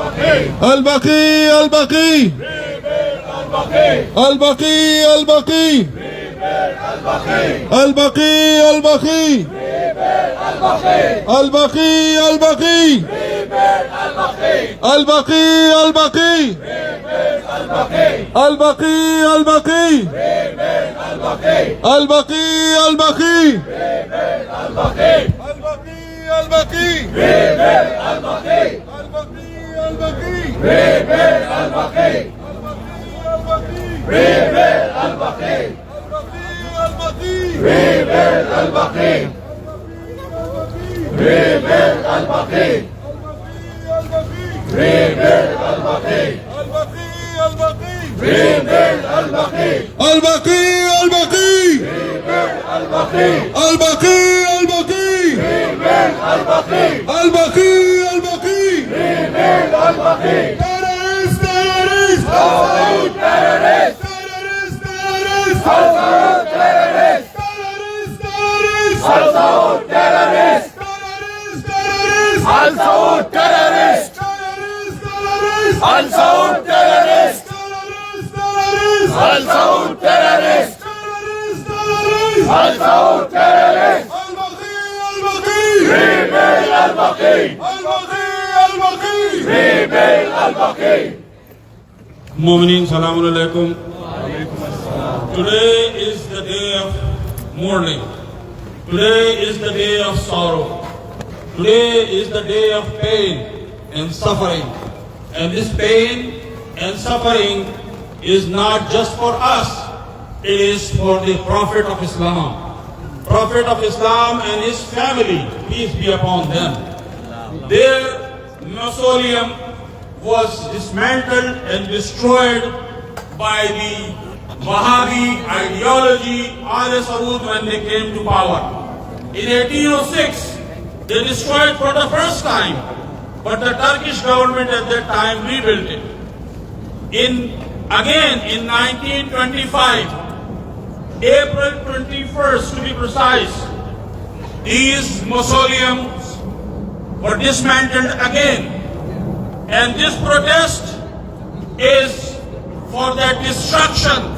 Al-Baqee, Al-Baqee, Al-Baqee, Al-Baqee, Al-Baqee, Al-Baqee, Al-Baqee, Al-Baqee, Al-Baqee, Al-Baqee, Al-Baqee, Al-Baqee, Al-Baqee, Al-Baqee, Al-Baqee, Mu'mineen, Salamun Alaikum. Today is the day of mourning. Today is the day of sorrow. Today is the day of pain and suffering. And this pain and suffering is not just for us. It is for the Prophet of Islam. Prophet of Islam and his family, peace be upon them. Their mausoleum was dismantled and destroyed by the Wahhabi ideology Al Saud when they came to power. In 1806, they destroyed for the first time, but the Turkish government at that time rebuilt it. Again in 1925, April 21st to be precise, these mausoleums were dismantled again. And this protest is for the destruction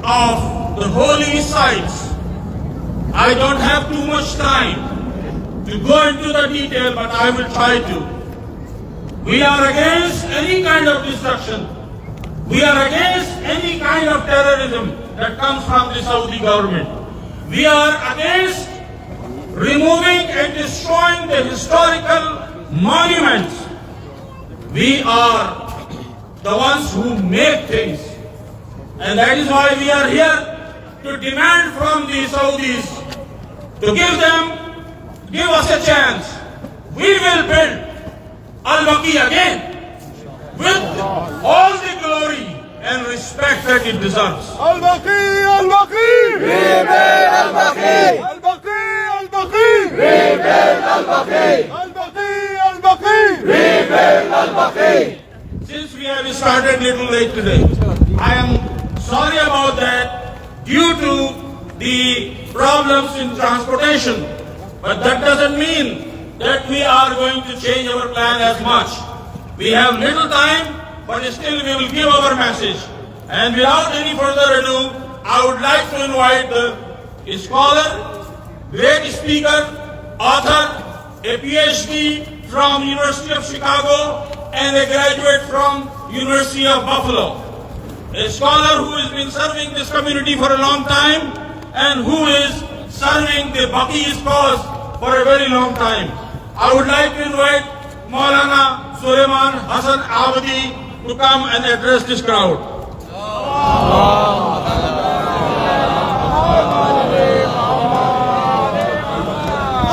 of the holy sites. I don't have too much time to go into the detail, but I will try to. We are against any kind of destruction. We are against any kind of terrorism that comes from the Saudi government. We are against removing and destroying the historical monuments. We are the ones who make things. And that is why we are here to demand from the Saudis to give us a chance. We will build Al-Baqee again with all the glory and respect that it deserves. Al-Baqee, Al-Baqee, Rebuild Al-Baqee! Al-Baqee, Al-Baqee, Rebuild Al-Baqee! Al-Baqee, Al-Baqee, Rebuild Al-Baqee! Since we have started a little late today, I am sorry about that due to the problems in transportation. But that doesn't mean that we are going to change our plan as much. We have little time, but still we will give our message. And without any further ado, I would like to invite the scholar, great speaker, author, a PhD from University of Chicago and a graduate from University of Buffalo. A scholar who has been serving this community for a long time and who is serving the Baqee's cause for a very long time. I would like to invite Maulana Suleiman Hassan Abadi to come and address this crowd.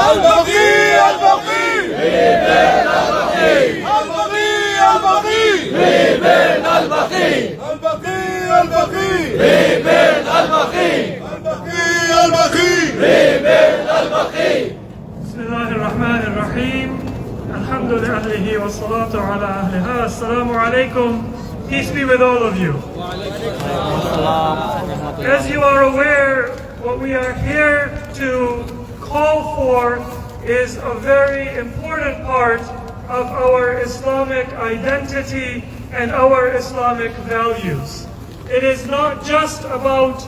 Al-Baqee, Al-Baqee, Rebuild Al-Baqee! Al-Baqee, Al-Baqee, Rebuild Al-Baqee! Al-Baqee, Al-Baqee, Rebuild Al-Baqee! Al-Baqee, Al-Baqee, Rebuild Al-Baqee! بسم الله الرحمن الرحيم الحمد لله والصلاة على أهلها السلام عليكم. Peace be with all of you. As you are aware, what we are here to call for is a very important part of our Islamic identity and our Islamic values. It is not just about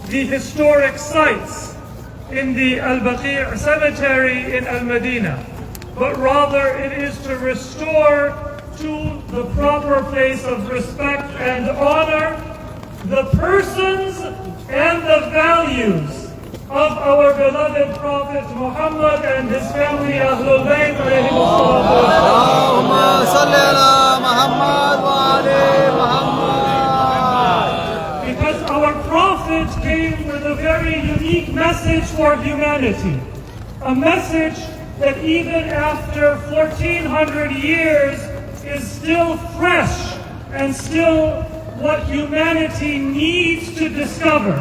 the historic sites in the Baqee cemetery in Al-Madinah, but rather it is to restore to the proper place of respect and honor the persons and the values of our beloved Prophet Muhammad and his family, Ahlul Bayt alayhi salatu. Because our Prophet came with a very unique message for humanity, a message that even after 1400 years is still fresh and still what humanity needs to discover,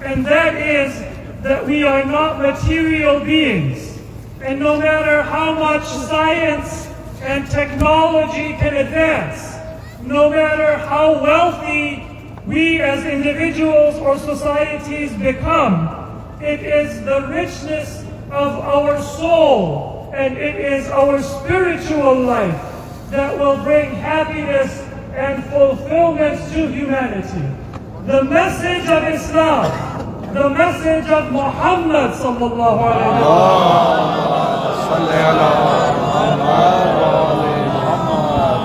and that is that we are not material beings. And no matter how much science and technology can advance, no matter how wealthy we as individuals or societies become, it is the richness of our soul and it is our spiritual life that will bring happiness and fulfillment to humanity. The message of Islam, the message of Muhammad sallallahu alaihi wasallam,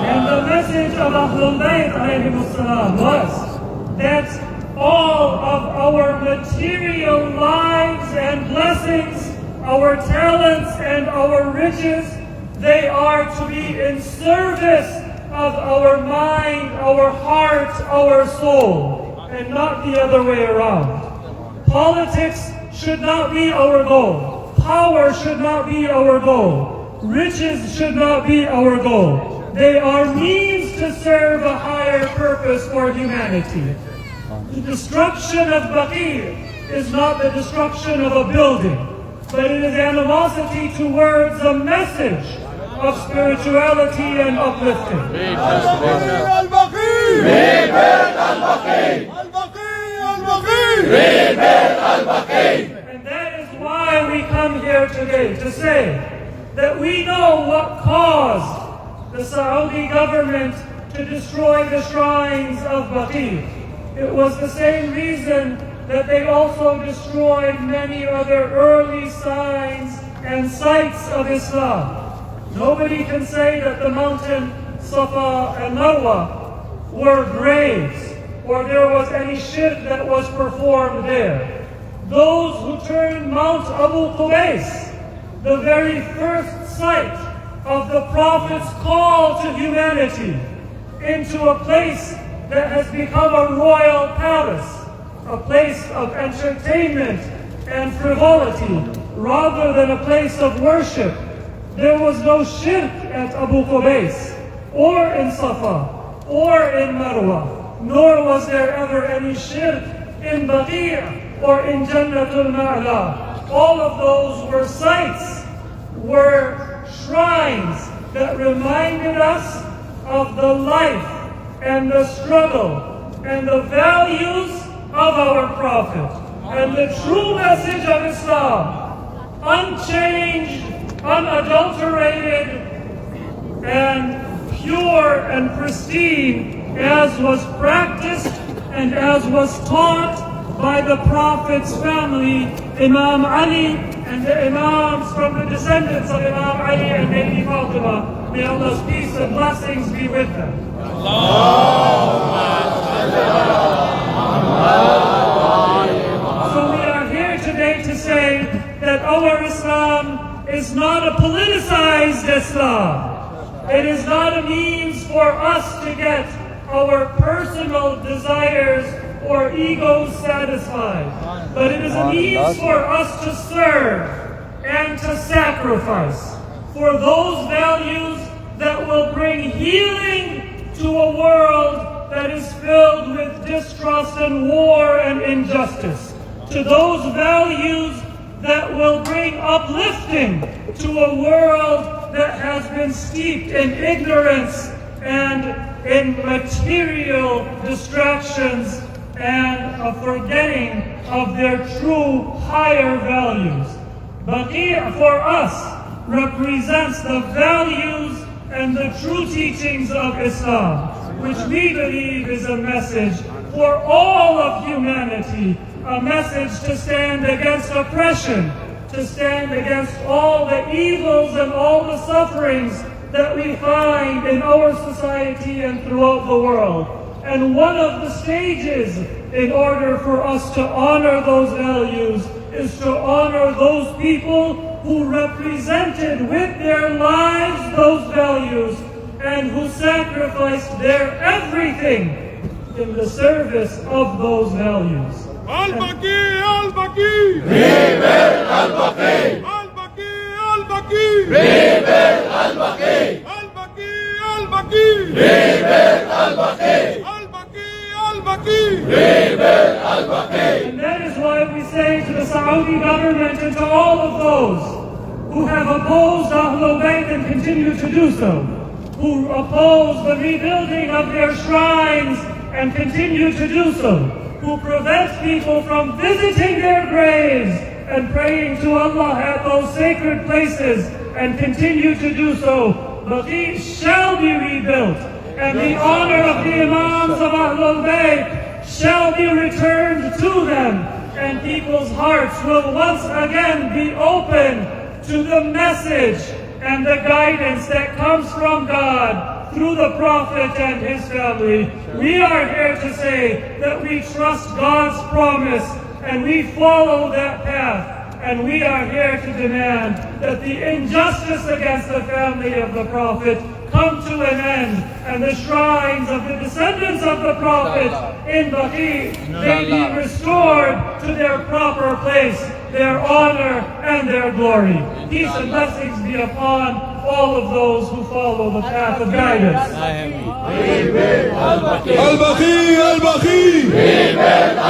and the message of Ahlul Bayt alayhi salam was that all of our material lives and blessings, our talents and our riches, they are to be in service of our mind, our heart, our soul, and not the other way around. Politics should not be our goal. Power should not be our goal. Riches should not be our goal. They are means to serve a higher purpose for humanity. The destruction of Baqee is not the destruction of a building, but it is animosity towards a message of spirituality and uplifting. Al-Baqee! Rebuild Al-Baqee! Rebuild Al-Baqee! And that is why we come here today to say that we know what caused the Saudi government to destroy the shrines of Baqee. It was the same reason that they also destroyed many other early signs and sites of Islam. Nobody can say that the mountain Safa and Marwa were graves or there was any shirk that was performed there. Those who turned Mount Abu Qubais, the very first site of the Prophet's call to humanity, into a place that has become a royal palace, a place of entertainment and frivolity rather than a place of worship. There was no shirk at Abu Qubais, or in Safa, or in Marwa, nor was there ever any shirk in Baqee or in Jannatul Ma'la. All of those were sites, were shrines that reminded us of the life and the struggle and the values of our Prophet. And the true message of Islam, unchanged, unadulterated, and pure and pristine as was practiced and as was taught by the Prophet's family, Imam Ali and the Imams from the descendants of Imam Ali and Lady Fatima. May Allah's peace and blessings be with them. So we are here today to say that our Islam is not a politicized Islam. It is not a means for us to get our personal desires or egos satisfied, but it is a means for us to serve and to sacrifice for those values that will bring healing to a world that is filled with distrust and war and injustice, to those values that will bring uplifting to a world that has been steeped in ignorance and in material distractions and a forgetting of their true higher values. Baqee for us represents the values the true teachings of Islam, which we believe is a message for all of humanity, a message to stand against oppression, to stand against all the evils and all the sufferings that we find in our society and throughout the world. And one of the stages in order for us to honor those values is to honor those people who represented with their lives those values and who sacrificed their everything in the service of those values. Al-Baqee, Al-Baqee! Vive al-Baqee! Al-Baqee, Al-Baqee! Vive al-Baqee! Al-Baqee, Al-Baqee! Vive al-Baqee! Al-Baqee, Al-Baqee! Vive al-Baqee! And that is why we say to the Saudi government and to all of those who have opposed Ahlul Bayt and continue to do so, who oppose the rebuilding of their shrines and continue to do so, who prevent people from visiting their graves and praying to Allah at those sacred places and continue to do so, Baqee shall be rebuilt, and the honor of the Imams of Ahlul Bayt shall be returned to them, and people's hearts will once again be open to the message and the guidance that comes from God through the Prophet and his family. We are here to say that we trust God's promise and we follow that path. And we are here to demand that the injustice against the family of the Prophet come to an end, and the shrines of the descendants of the Prophet in Baqee may be restored to their proper place, their honor and their glory. Peace and blessings be upon all of those who follow the path of guidance. Vive al-Baqee! Al-Baqee, Al-Baqee! Vive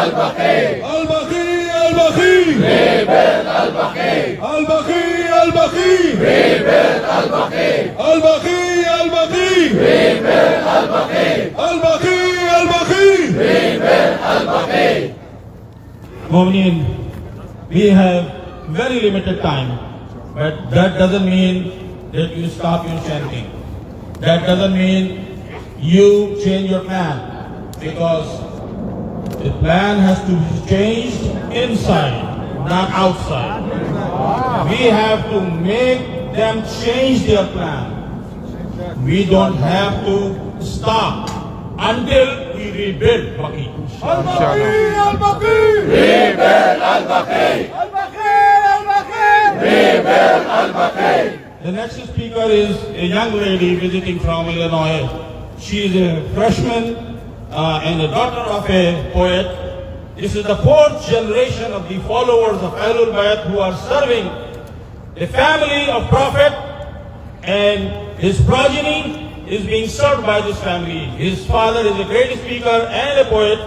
al-Baqee! Al-Baqee, Al-Baqee! Vive al-Baqee! Al-Baqee, Al-Baqee! Vive al-Baqee! Al-Baqee, Al-Baqee! Vive al-Baqee! Al-Baqee, Al-Baqee! Vive al-Baqee! Mu'mineen, we have very limited time, but that doesn't mean that you stop your chanting. That doesn't mean you change your plan, because the plan has to be changed inside, not outside. We have to make them change their plan. We don't have to stop until we rebuild Baqee. Al-Baqee, Al-Baqee! Vive al-Baqee! Al-Baqee, Al-Baqee! Vive al-Baqee! The next speaker is a young lady visiting from Illinois. She is a freshman and the daughter of a poet. This is the fourth generation of the followers of Ahlul Bayt who are serving the family of Prophet, and his progeny is being served by this family. His father is a great speaker and a poet.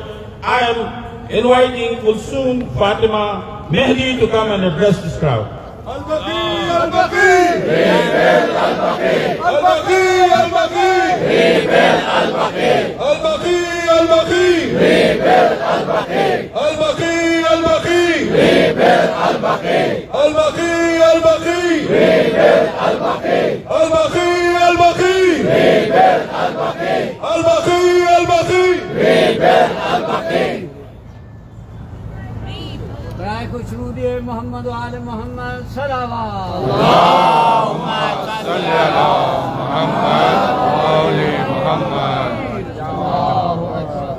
I am inviting Kulsoom Fatima Mehdi to come and address this crowd. Al-Baqee, Al-Baqee! Vive al-Baqee! Al-Baqee, Al-Baqee! Vive al-Baqee! Al-Baqee, Al-Baqee! Vive al-Baqee! Al-Baqee, Al-Baqee! Vive al-Baqee! Al-Baqee, Al-Baqee! Vive al-Baqee! Al-Baqee, Al-Baqee! Vive al-Baqee! Al-Baqee, Al-Baqee! Vive al-Baqee! برائے خوشنودی محمد و آل محمد صلوات اللهم صل على محمد وآل محمد.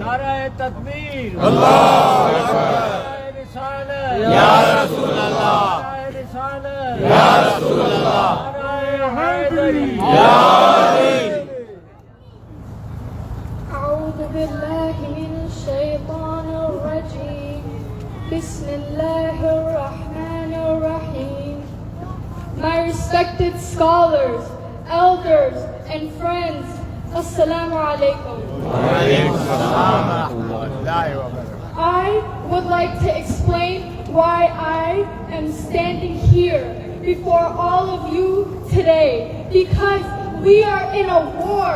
نعرہ تکبیر اللہ نعرہ رسالت یا رسول اللہ نعرہ رسالت یا رسول اللہ نعرہ حیدری یا علی. أعوذ بالله من الشيطان الرجيم. بسم الله الرحمن الرحيم. My respected scholars, elders, and friends, Assalamu alaikum. I would like to explain why I am standing here before all of you today. Because we are in a war.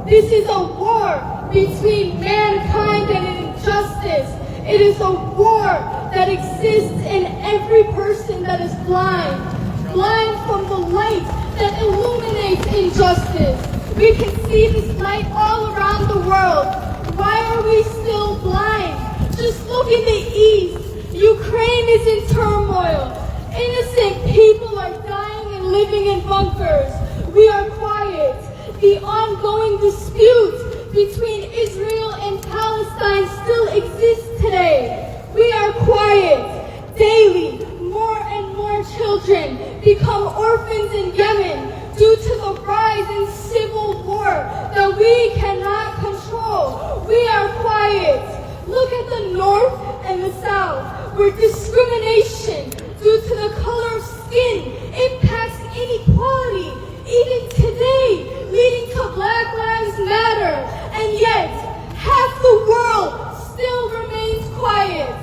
This is a war between mankind and injustice. It is a war that exists in every person that is blind. Blind from the light that illuminates injustice. We can see this light all around the world. Why are we still blind? Just look in the east. Ukraine is in turmoil. Innocent people are dying and living in bunkers. We are quiet. The ongoing dispute between Israel and Palestine still exists today. We are quiet. Daily, more and more children become orphans in Yemen due to the rise in civil war that we cannot control. We are quiet. Look at the north and the south, where discrimination due to the color of skin impacts inequality, even today, leading to Black Lives Matter. And yet, half the world still remains quiet.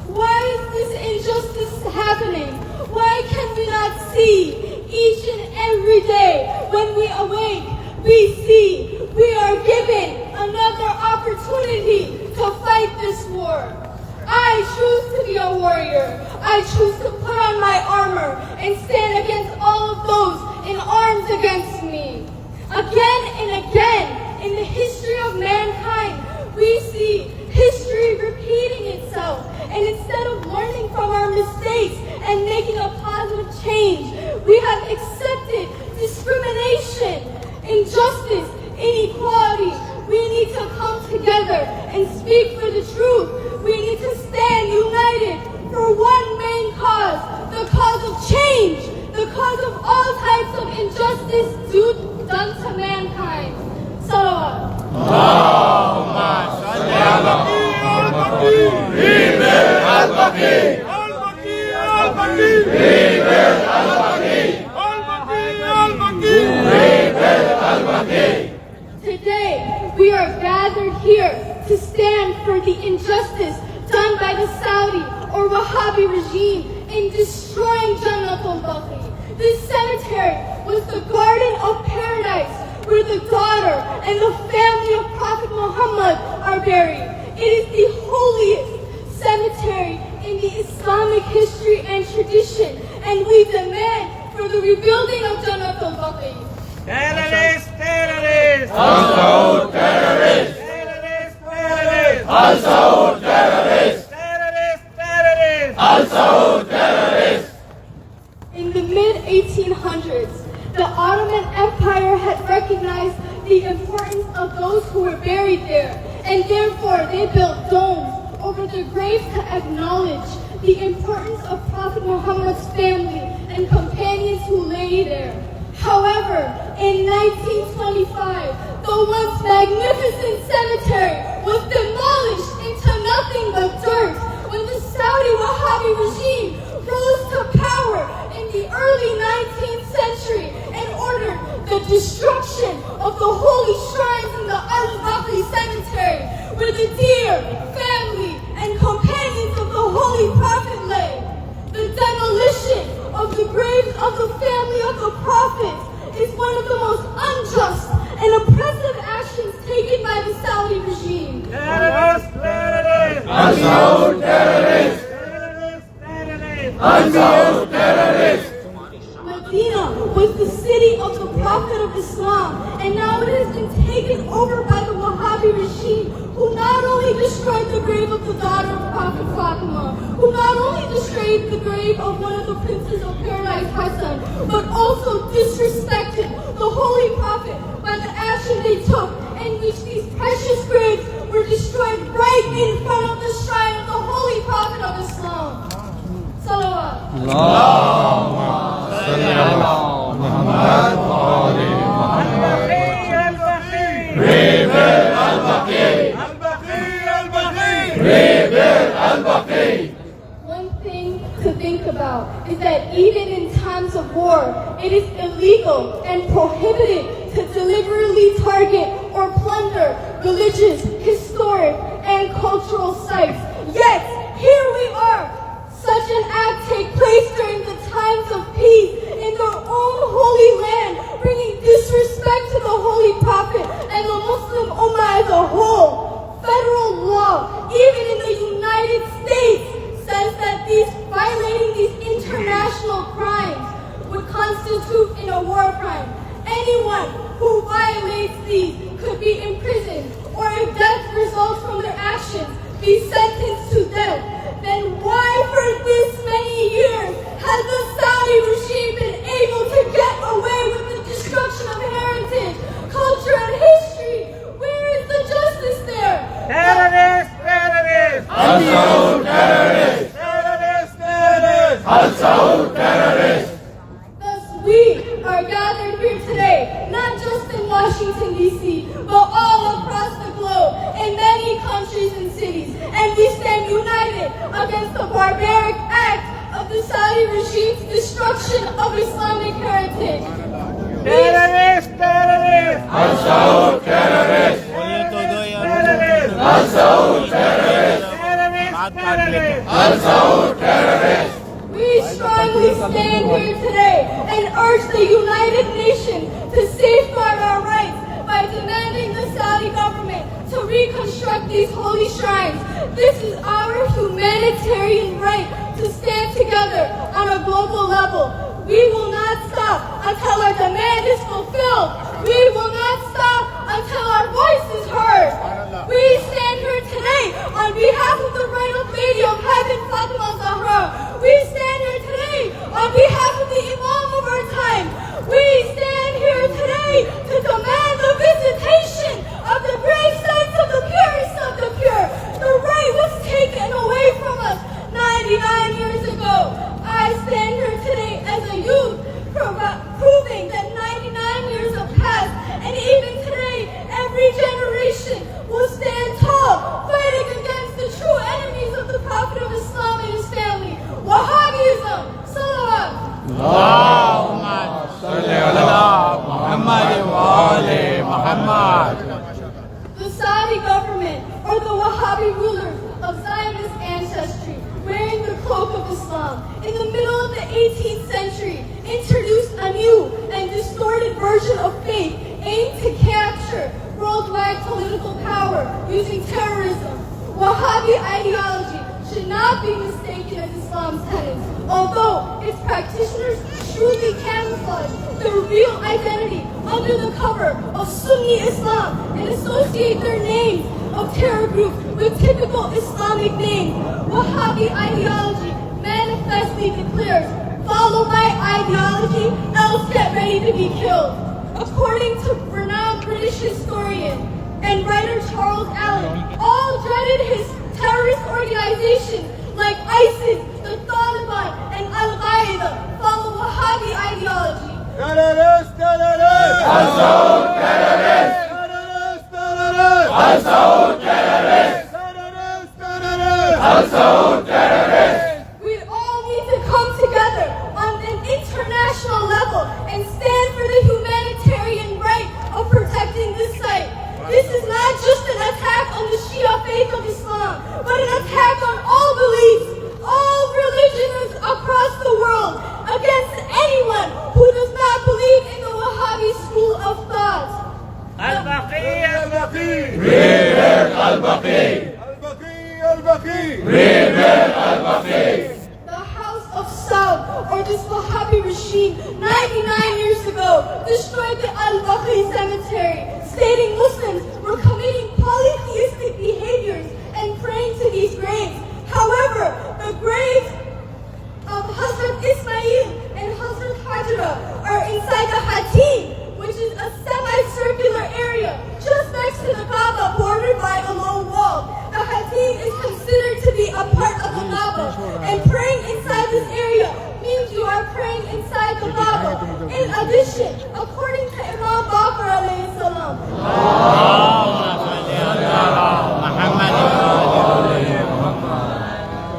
Why is this injustice happening? Why can we not see each and every day when we awake, we see we are given another opportunity to fight this war? I choose to be a warrior. I choose to put on my armor and stand against all of those in arms against me. Again and again, in the history of mankind, we see history repeating itself. And instead of learning from our mistakes and making a positive change, we have accepted discrimination, injustice, inequality. We need to come together and speak for the truth. We need to stand united for one main cause, the cause of change, the cause of all types of injustice done to mankind. Salawat. Today, we are gathered here to stand for the injustice done by the Saudi or Wahhabi regime in destroying Jannat al-Baqee. This cemetery was the garden of paradise where the daughter and the family of Prophet Muhammad are buried. It is the holiest cemetery in the Islamic history and tradition, and we demand for the rebuilding of Jannat al-Baqee. Terrorists! Terrorists! Al-Saud terrorists! Terrorists! Terrorists! Al-Saud terrorists! Terrorists! Terrorists! Al-Saud terrorists! In the mid-1800s, the Ottoman Empire had recognized the importance of those who were buried there, and therefore they built domes over their graves to acknowledge the importance of Prophet Muhammad's family and companions who lay there. However, in 1925, the once magnificent cemetery was demolished into nothing but dirt when the Saudi Wahhabi regime rose to power in the early 19th century and ordered the destruction of the holy shrines in the Al-Baqee cemetery, where the dear family and companions of the Holy Prophet lay. The demolition of the graves of the family of the Prophet is one of the most unjust and oppressive actions taken by the Saudi regime. Terrorists! Terrorists! Al-Saud terrorists! Terrorists! Terrorists! Al-Saud terrorists! Medina was the city of the Prophet of Islam, and now it has been taken over by the Wahhabi regime, who not only destroyed the grave of the daughter of Prophet Fatima, who not only destroyed the grave of one of the princes of paradise, Hassan, but also disrespected the Holy Prophet by the action they took, in which these precious graves were destroyed right in front of the shrine of the Holy Prophet of Islam. Salawat. Rebuild Al-Baqee! Rebuild Al-Baqee! One thing to think about is that even in times of war, it is illegal and prohibited to deliberately target or plunder religious, historic, and cultural sites. Yet, here we are. Such an act take place during the times of peace in their own holy land, bringing disrespect to the Holy Prophet and the Muslim Ummah as a whole. Federal law, even in the United States, says that violating these international crimes would constitute in a war crime. Anyone who violates be sentenced to death, then why for this many years has the Saudi regime been able to get away with the destruction of heritage, culture, and history? Where is the justice there? Terrorists! Terrorists! Al Saud terrorists! Terrorists! Terrorists! Al Saud terrorists! Thus, we are gathered here today, not just in Washington, D.C., but all across the globe, in many countries and cities, and we stand united against the barbaric act of the Saudi regime's destruction of Islamic heritage. Terrorists! Terrorists! Al Saud terrorists! Terrorists! Al Saud terrorists! Terrorists! Al Saud terrorists! We strongly stand here today and urge the United Nations to safeguard our rights by demanding the Saudi government to reconstruct these holy shrines. This is our humanitarian right to stand together on a global level. We will not stop until our demand is fulfilled. We will not stop until our voice is heard. We stand here today on behalf of the Right Lady of Heaven, Fatima Zahra. We stand here today on behalf of the Imam of our time. We stand here today to demand the visitation of the grave sites of the purest of the pure. The right was taken away from us 99 years ago. I stand here today as a youth, proving that 99 years have passed, and even today, every generation will stand tall, fighting against the true enemies of the Prophet of Islam and his family, Wahhabism. Salawat. The Saudi government, or the Wahhabi rulers of Zionist ancestry, wearing the cloak of Islam, in the middle of the 18th century, introduced a new and distorted version of faith aimed to capture worldwide political power using terrorism. Wahhabi ideology should not be mistaken as Islam's tenets, although its practitioners shrewdly camouflage their real identity under the cover of Sunni Islam and associate their names of terror groups with typical Islamic names. Wahhabi ideology manifestly declares, "Follow my ideology, else get ready to be killed." According to renowned British historian and writer Charles Allen, all dreaded his terrorist organizations like ISIS, the Taliban, and Al-Qaeda follow Wahhabi ideology. Terrorists! Terrorists! Al Saud terrorists! Terrorists! Terrorists! Al Saud terrorists! Terrorists! Terrorists! Al Saud terrorists! We all need to come together on an international level and stand for the humanitarian right of protecting this site. This is not just an attack on the Shia faith of Islam, but an attack on all beliefs, all religions across the world, against anyone who does not believe in the Wahhabi school of thought. Al-Baqee! Al-Baqee! Revere Al Baqee! Al-Baqee! Al-Baqee! Revere Al Baqee! The House of Saud, or this Wahhabi regime, 99 years ago, destroyed the Al-Baqee cemetery, stating Muslims were committing polytheistic behaviors and praying to these graves. However, the graves of Hazrat Ismail and Hazrat Hajra are inside the Hatim, which is a semicircular area just next to the Kaaba, bordered by a low wall. The Hatim is considered to be a part of the Kaaba, and praying inside this area means you are praying inside the Kaaba. In addition, according to Imam Baqee alayhi salam,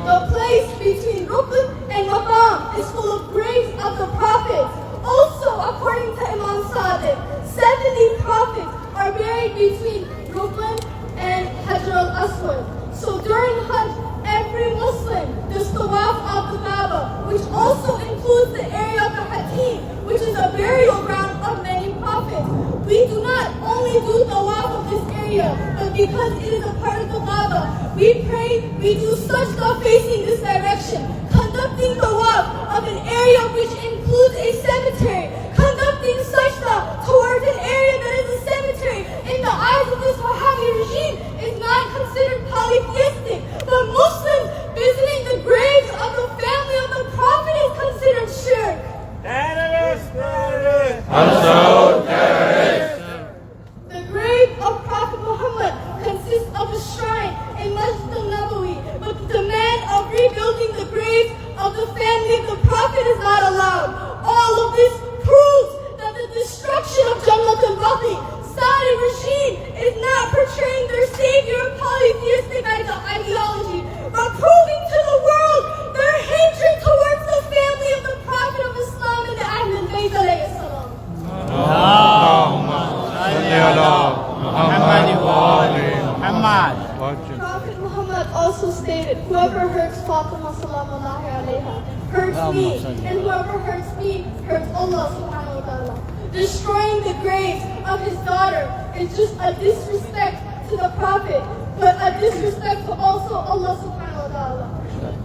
the place between Rukn and Maqam is full of graves of the prophets. Also, according to Imam Sadiq, 70 prophets are buried between Rukn and Hajar al-Aswad. So during Hajj, every Muslim does tawaf of the Kaaba, which also includes the area of the Hatim, which is a burial ground of many prophets. We do not only do tawaf of this area, but because it is a part of the Kaaba, we do sajda facing this direction, conducting tawaf of an area which includes a cemetery, conducting sajda towards an area that is a cemetery in the eyes of this Wahhabi regime is not considered polytheistic, Prophet Muhammad also stated, whoever hurts Fatima sallallahu alayha hurts me, and whoever hurts me hurts Allah subhanahu wa ta'ala. Destroying the graves of his daughter is just a disrespect to the Prophet, but a disrespect to also Allah subhanahu wa ta'ala.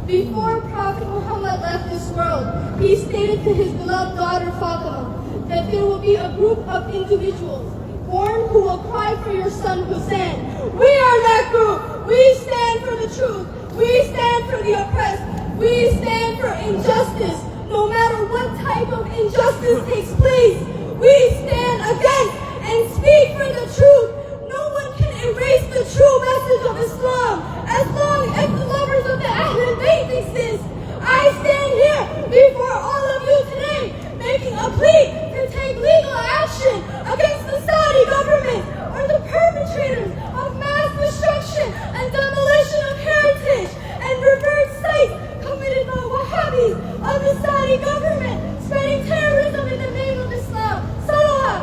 Before Prophet Muhammad left this world, he stated to his beloved daughter Fatima that there will be a group of individuals born who will cry for your son Hussein. We are that group. We stand for the truth. We stand for the oppressed. We stand for injustice. No matter what type of injustice takes place, we stand against and speak for the truth. No one can erase the true message of Islam as long as the lovers of the Ahlul Bayt exist. I stand here before all of you today making a plea to take legal action against the Saudi government or the perpetrators of mass destruction and demolition of heritage and revered sites committed by Wahhabis of the Saudi government, spreading terrorism in the name of Islam. Salawat.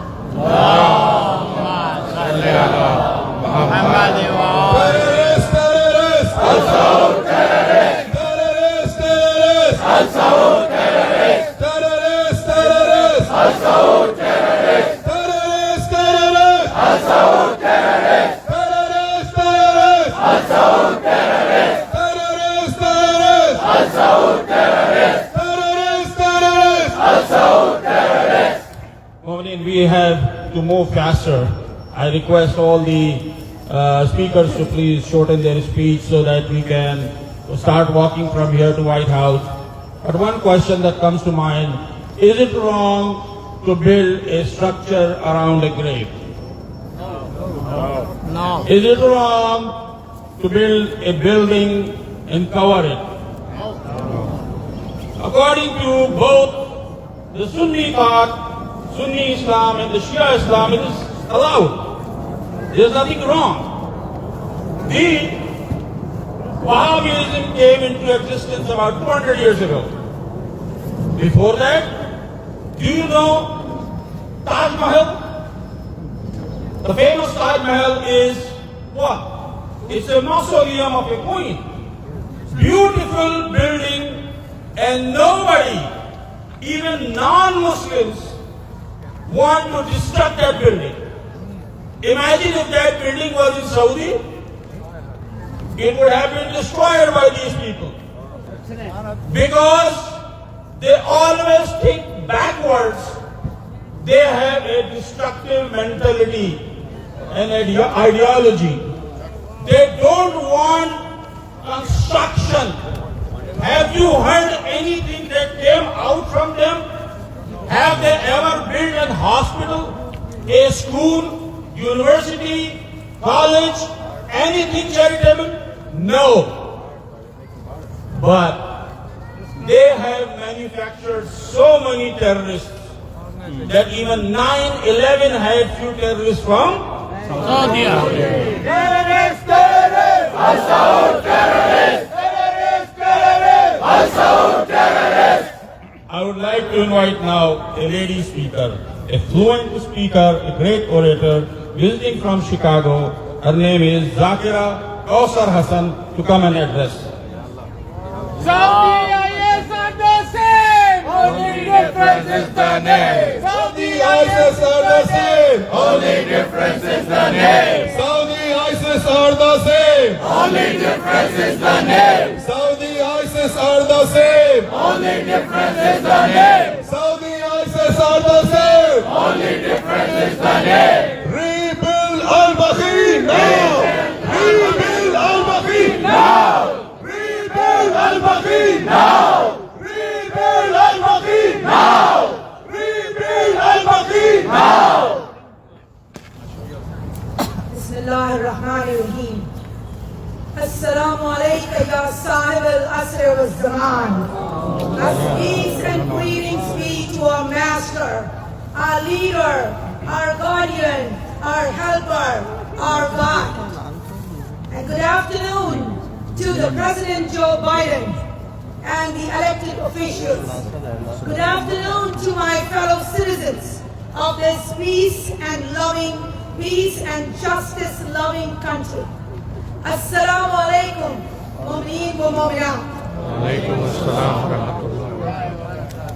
We have to move faster. I request all the speakers to please shorten their speech so that we can start walking from here to White House. But one question that comes to mind, is it wrong to build a structure around a grave? No. Is it wrong to build a building and cover it? According to both the Sunni thought, Sunni Islam and the Shia Islam, it is allowed. There is nothing wrong. The Wahhabism came into existence about 200 years ago. Before that, do you know Taj Mahal? The famous Taj Mahal is what? It's a mausoleum of a queen. Beautiful building, and nobody, even non-Muslims, want to destruct that building. Imagine if that building was in Saudi, it would have been destroyed by these people. Because they always think backwards. They have a destructive mentality and ideology. They don't want construction. Have you heard anything that came out from them? Have they ever built a hospital, a school, university, college, anything charitable? No. But they have manufactured so many terrorists that even 9/11 had few terrorists from Saudi Arabia. Terrorist, terrorist, Al-Saud terrorist, terrorist, terrorist, Al-Saud terrorist. I would like to invite now a lady speaker, a fluent speaker, a great orator, visiting from Chicago. Her name is Zakira Kausar Hassan, to come and address. Saudi IS are the same. Only difference is the name. Saudi ISIS are the same. Only difference is the name. Saudi ISIS are the same. Only difference is the name. Saudi ISIS are the same. Only difference is the name. Saudi ISIS are the same. Only difference is the name. Rebuild al-Baqee now. Rebuild al-Baqee Now. Rebuild al-Baqee Now. Rebuild al-Baqee Now. Rebuild al-Baqee Now. Bismillahirrahmanirrahim. Assalamu alaikum ya sahib al-asr wal-zaman. As peace and greetings be to our master, our leader, our guardian, our helper, our God. And good afternoon to the President Joe Biden and the elected officials. Good afternoon to my fellow citizens of this peace and loving peace and justice loving country. Assalamu alaikum, mu'mineen wa mu'minat. Alaikum assalam wa rahmatullahi wa barakatuh.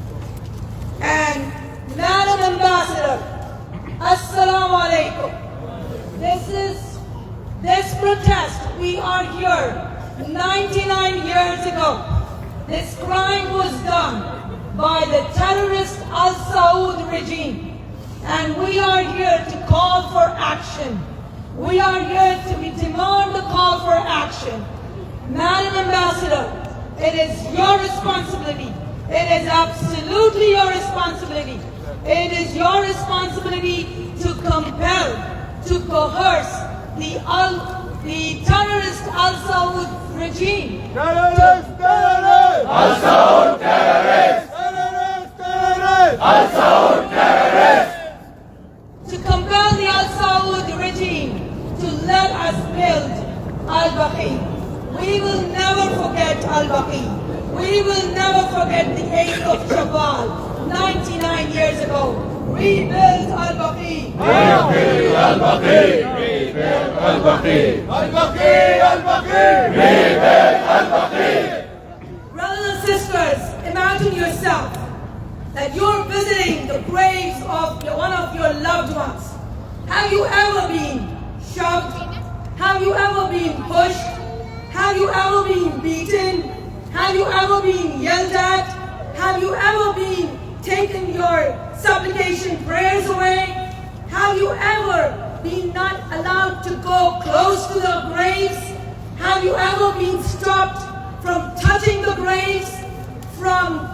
And Madam Ambassador, Assalamu alaikum. This protest, we are here 99 years ago. This crime was done by the terrorist Al Saud regime. And we are here to call for action. We are here to demand the call for action. Madam Ambassador, it is your responsibility. It is absolutely your responsibility. It is your responsibility to compel, to coerce the terrorist Al Saud regime. Terrorist! Al Saud terrorist! Terrorist! Al Saud terrorist! To compel the Al Saud regime to let us build Al-Baqee. We will never forget Al-Baqee. We will never forget the 8th of Shawwal, 99 years ago. Rebuild Al-Baqee. Rebuild Al-Baqee! Rebuild Al-Baqee! Al-Baqee! Al-Baqee! Rebuild Al-Baqee! Brothers and sisters, imagine yourself that you're visiting the graves of one of your loved ones. Have you ever been shoved? Have you ever been pushed? Have you ever been beaten? Have you ever been yelled at? Have you ever been taken your supplication prayers away? Have you ever been not allowed to go close to the graves? Have you ever been stopped from touching the graves, from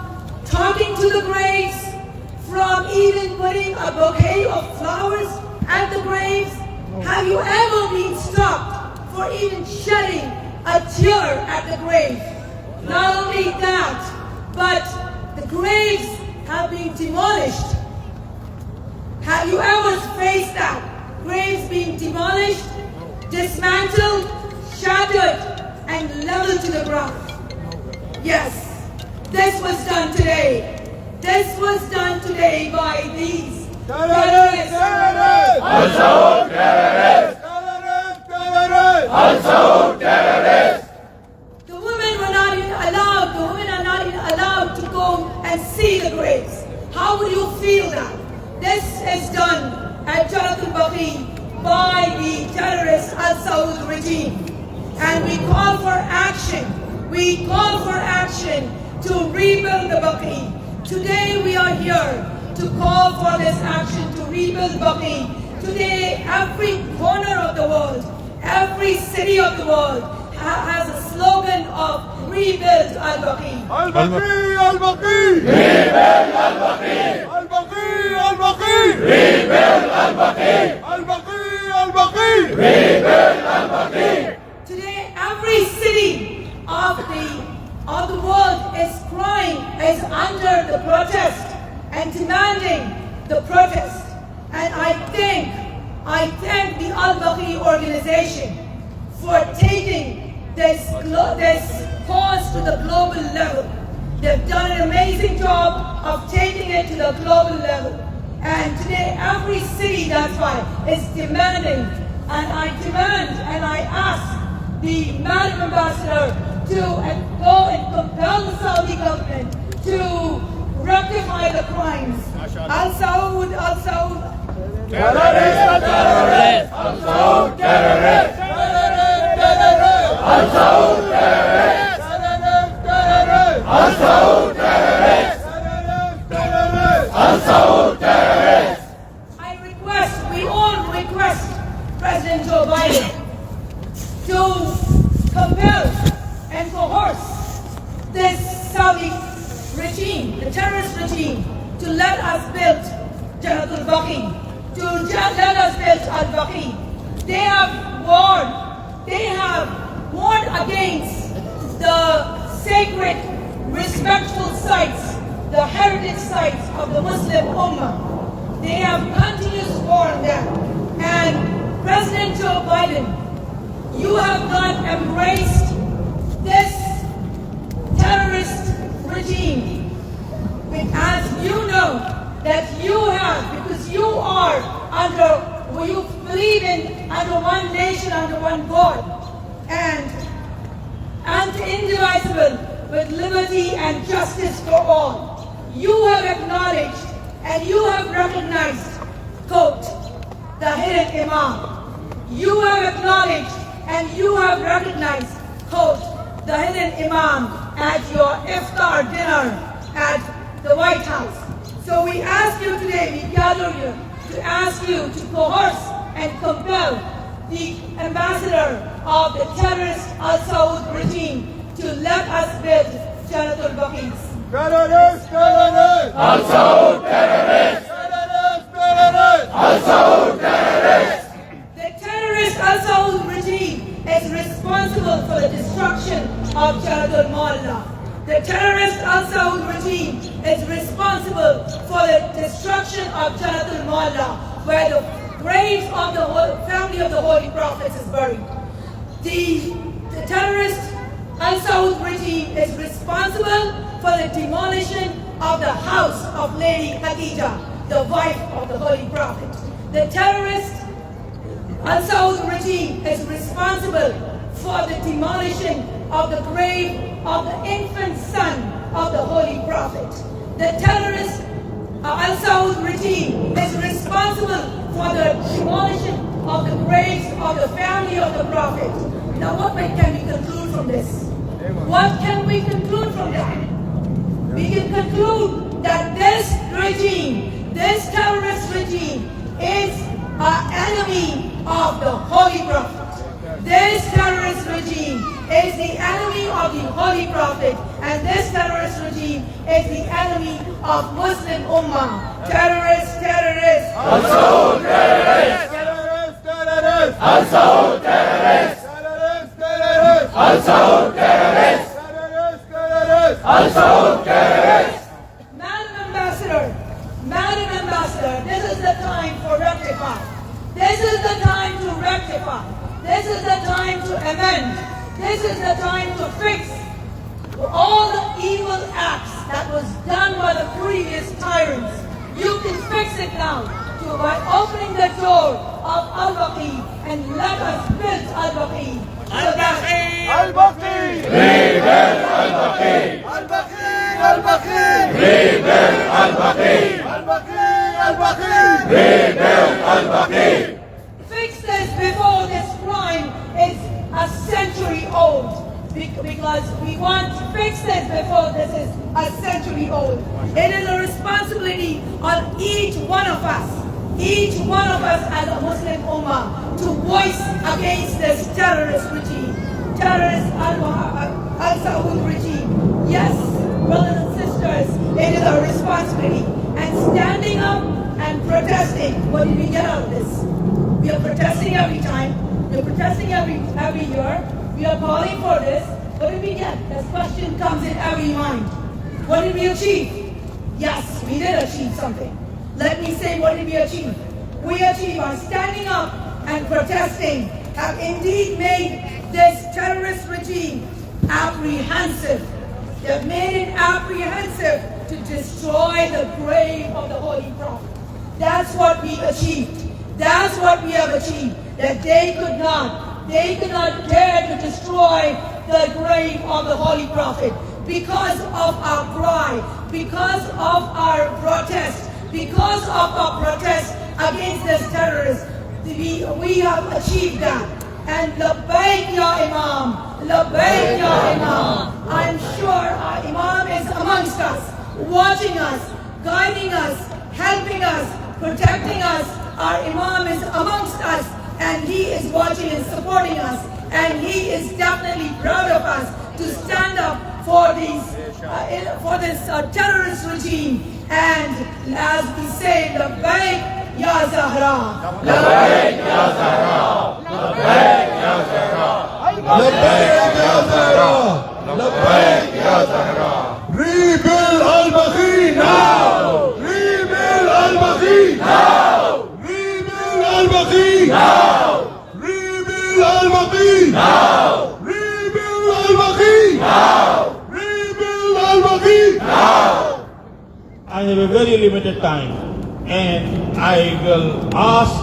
talking to the graves, from even putting a bouquet of flowers at the graves? Have you ever been stopped for even shedding a tear at the grave? Not only that, but the graves have been demolished. Have you ever faced that? Graves being demolished, dismantled, shattered, and leveled to the ground. Yes, this was done today. This was done today by these terrorists. Al Saud terrorist! Terrorist! Al Saud terrorist! The women were not even allowed, the women are not even allowed to go and see the graves. How would you feel that? This is done at Baqee by the terrorist Al Saud regime. And we call for action. We call for action to rebuild the Baqee. Today we are here to call for this action to rebuild Baqee. Today every corner of the world, every city of the world has a slogan of rebuild Al-Baqee. Al-Baqee! Al-Baqee! Rebuild Al-Baqee! Al-Baqee! Al-Baqee! Rebuild Al-Baqee! Al-Baqee! Al-Baqee! Rebuild Al-Baqee! Today every city of the world is crying, is under the protest and demanding the protest. And I thank the Al-Baqee organization for taking this cause to the global level. They've done an amazing job of taking it to the global level. And today every city, that's why, is demanding, and I demand and I ask the Madam Ambassador to go and compel the Saudi government to rectify the crimes. Al Saud. Terrorist! Terrorist! Al Saud terrorist! Al Saud terrorist! Al Saud terrorist! Al Saud terrorist! We all request President Joe Biden to compel and coerce this Saudi regime, the terrorist regime, to let us build Baqee, to let us build Al-Baqee. They have warned against the sacred, respectful sites, the heritage sites of the Muslim Ummah. They have continuously warned them. And President Joe Biden, you have not embraced this terrorist regime. As you know that you have, because you believe in under one nation, under one God, and indivisible, with liberty and justice for all. You have acknowledged and you have recognized, quote, the hidden Imam. You have acknowledged and you have recognized, quote, the hidden Imam at your iftar dinner at the White House. So we ask you today, we gather here to ask you to coerce and compel the ambassador of the terrorist Al Saud regime to let us build Janatul Baqees. Terrorist, terrorist! Al Saud terrorist! Terrorist, terrorist! Al Saud terrorist! The terrorist Al Saud regime is responsible for the destruction of Janatul Mawalla. The terrorist Al Saud regime is responsible for the destruction of Janatul Mawalla, where the graves of the family of the Holy Prophets is buried. The terrorist Al Saud regime is responsible for the demolition of the house of Lady Khadija, the wife of the Holy Prophet. The terrorist Al Saud regime is responsible for the demolition of the grave of the infant son of the Holy Prophet. The terrorist Al Saud regime is responsible for the demolition of the graves of the family of the Prophet. Now what can we conclude from this? What can we conclude from that? We can conclude that this regime, this terrorist regime, is an enemy of the Holy Prophet. This terrorist regime is the enemy of the Holy Prophet, and this terrorist regime is the enemy of Muslim Ummah. Terrorists, terrorists! Al Saud terrorists! Terrorists, terrorists! Al Saud terrorists! Terrorists, terrorists! Al Saud terrorists! Terrorists, terrorists! Al Saud terrorists! Madam Ambassador, this is the time for rectify. This is the time to rectify. This is the time to amend. This is the time to fix all the evil acts that was done by the previous tyrants. You can fix it now by opening the door of Al-Baqee and let us build Al-Baqee. Al-Baqee! Al-Baqee! Rebuild Al-Baqee! Al-Baqee! Al-Baqee! Rebuild Al-Baqee! Al-Baqee! Al-Baqee! Rebuild Al-Baqee! Fix this before this crime is a century old. Because we want to fix this before this is a century old. It is a responsibility on each one of us as a Muslim Ummah, to voice against this terrorist regime, terrorist Al Saud regime. Yes, brothers and sisters, it is our responsibility. And standing up and protesting, what did we get out of this? We are protesting every time. We are protesting every year. We are calling for this. What did we get? This question comes in every mind. What did we achieve? Yes, we did achieve something. Let me say, what did we achieve? We achieved by standing up and protesting, have indeed made this terrorist regime apprehensive. They have made it apprehensive to destroy the grave of the Holy Prophet. That's what we achieved. That's what we have achieved. That they could not dare to destroy the grave of the Holy Prophet because of our cry, because of our protest, against this terrorist. We have achieved that. And labbaik ya Imam, labbaik ya Imam. I'm sure our Imam is amongst us, watching us, guiding us, helping us, protecting us. Our Imam is amongst us, and he is watching and supporting us, and he is definitely proud of us to stand up for this terrorist regime. And as we say, labbaik ya Zahra, labbaik ya Zahra, labbaik ya Zahra, labbaik ya Zahra, labbaik ya Zahra. Rebuild Al-Baqee now! Rebuild Al-Baqee now! Rebuild Al-Baqee now! Rebuild Al-Baqee now! Rebuild Al-Baqee now! Rebuild Al-Baqee now! I have a very limited time, and I will ask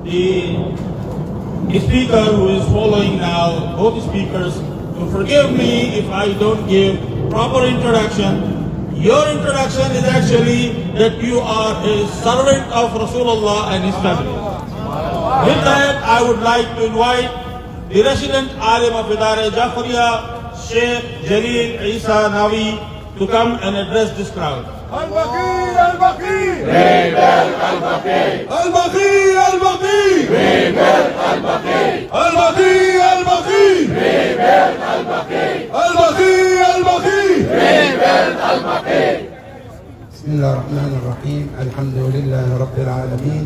the speaker who is following now, both speakers, to forgive me if I don't give proper introduction. Your introduction is actually that you are a servant of Rasulullah and his family. With that, I would like to invite the resident Alim of Idara Jafariya, Sheikh Jalil Isa Nawi, to come and address this crowd. Al-Baqee, Al-Baqee, Rebel Al-Baqee, Al-Baqee, Al-Baqee, Rebel Al-Baqee, Al-Baqee, Al-Baqee, Rebel Al-Baqee, Al-Baqee, Al-Baqee. Rebel Al-Baqee. بسم الله الرحمن الرحيم الحمد لله رب العالمين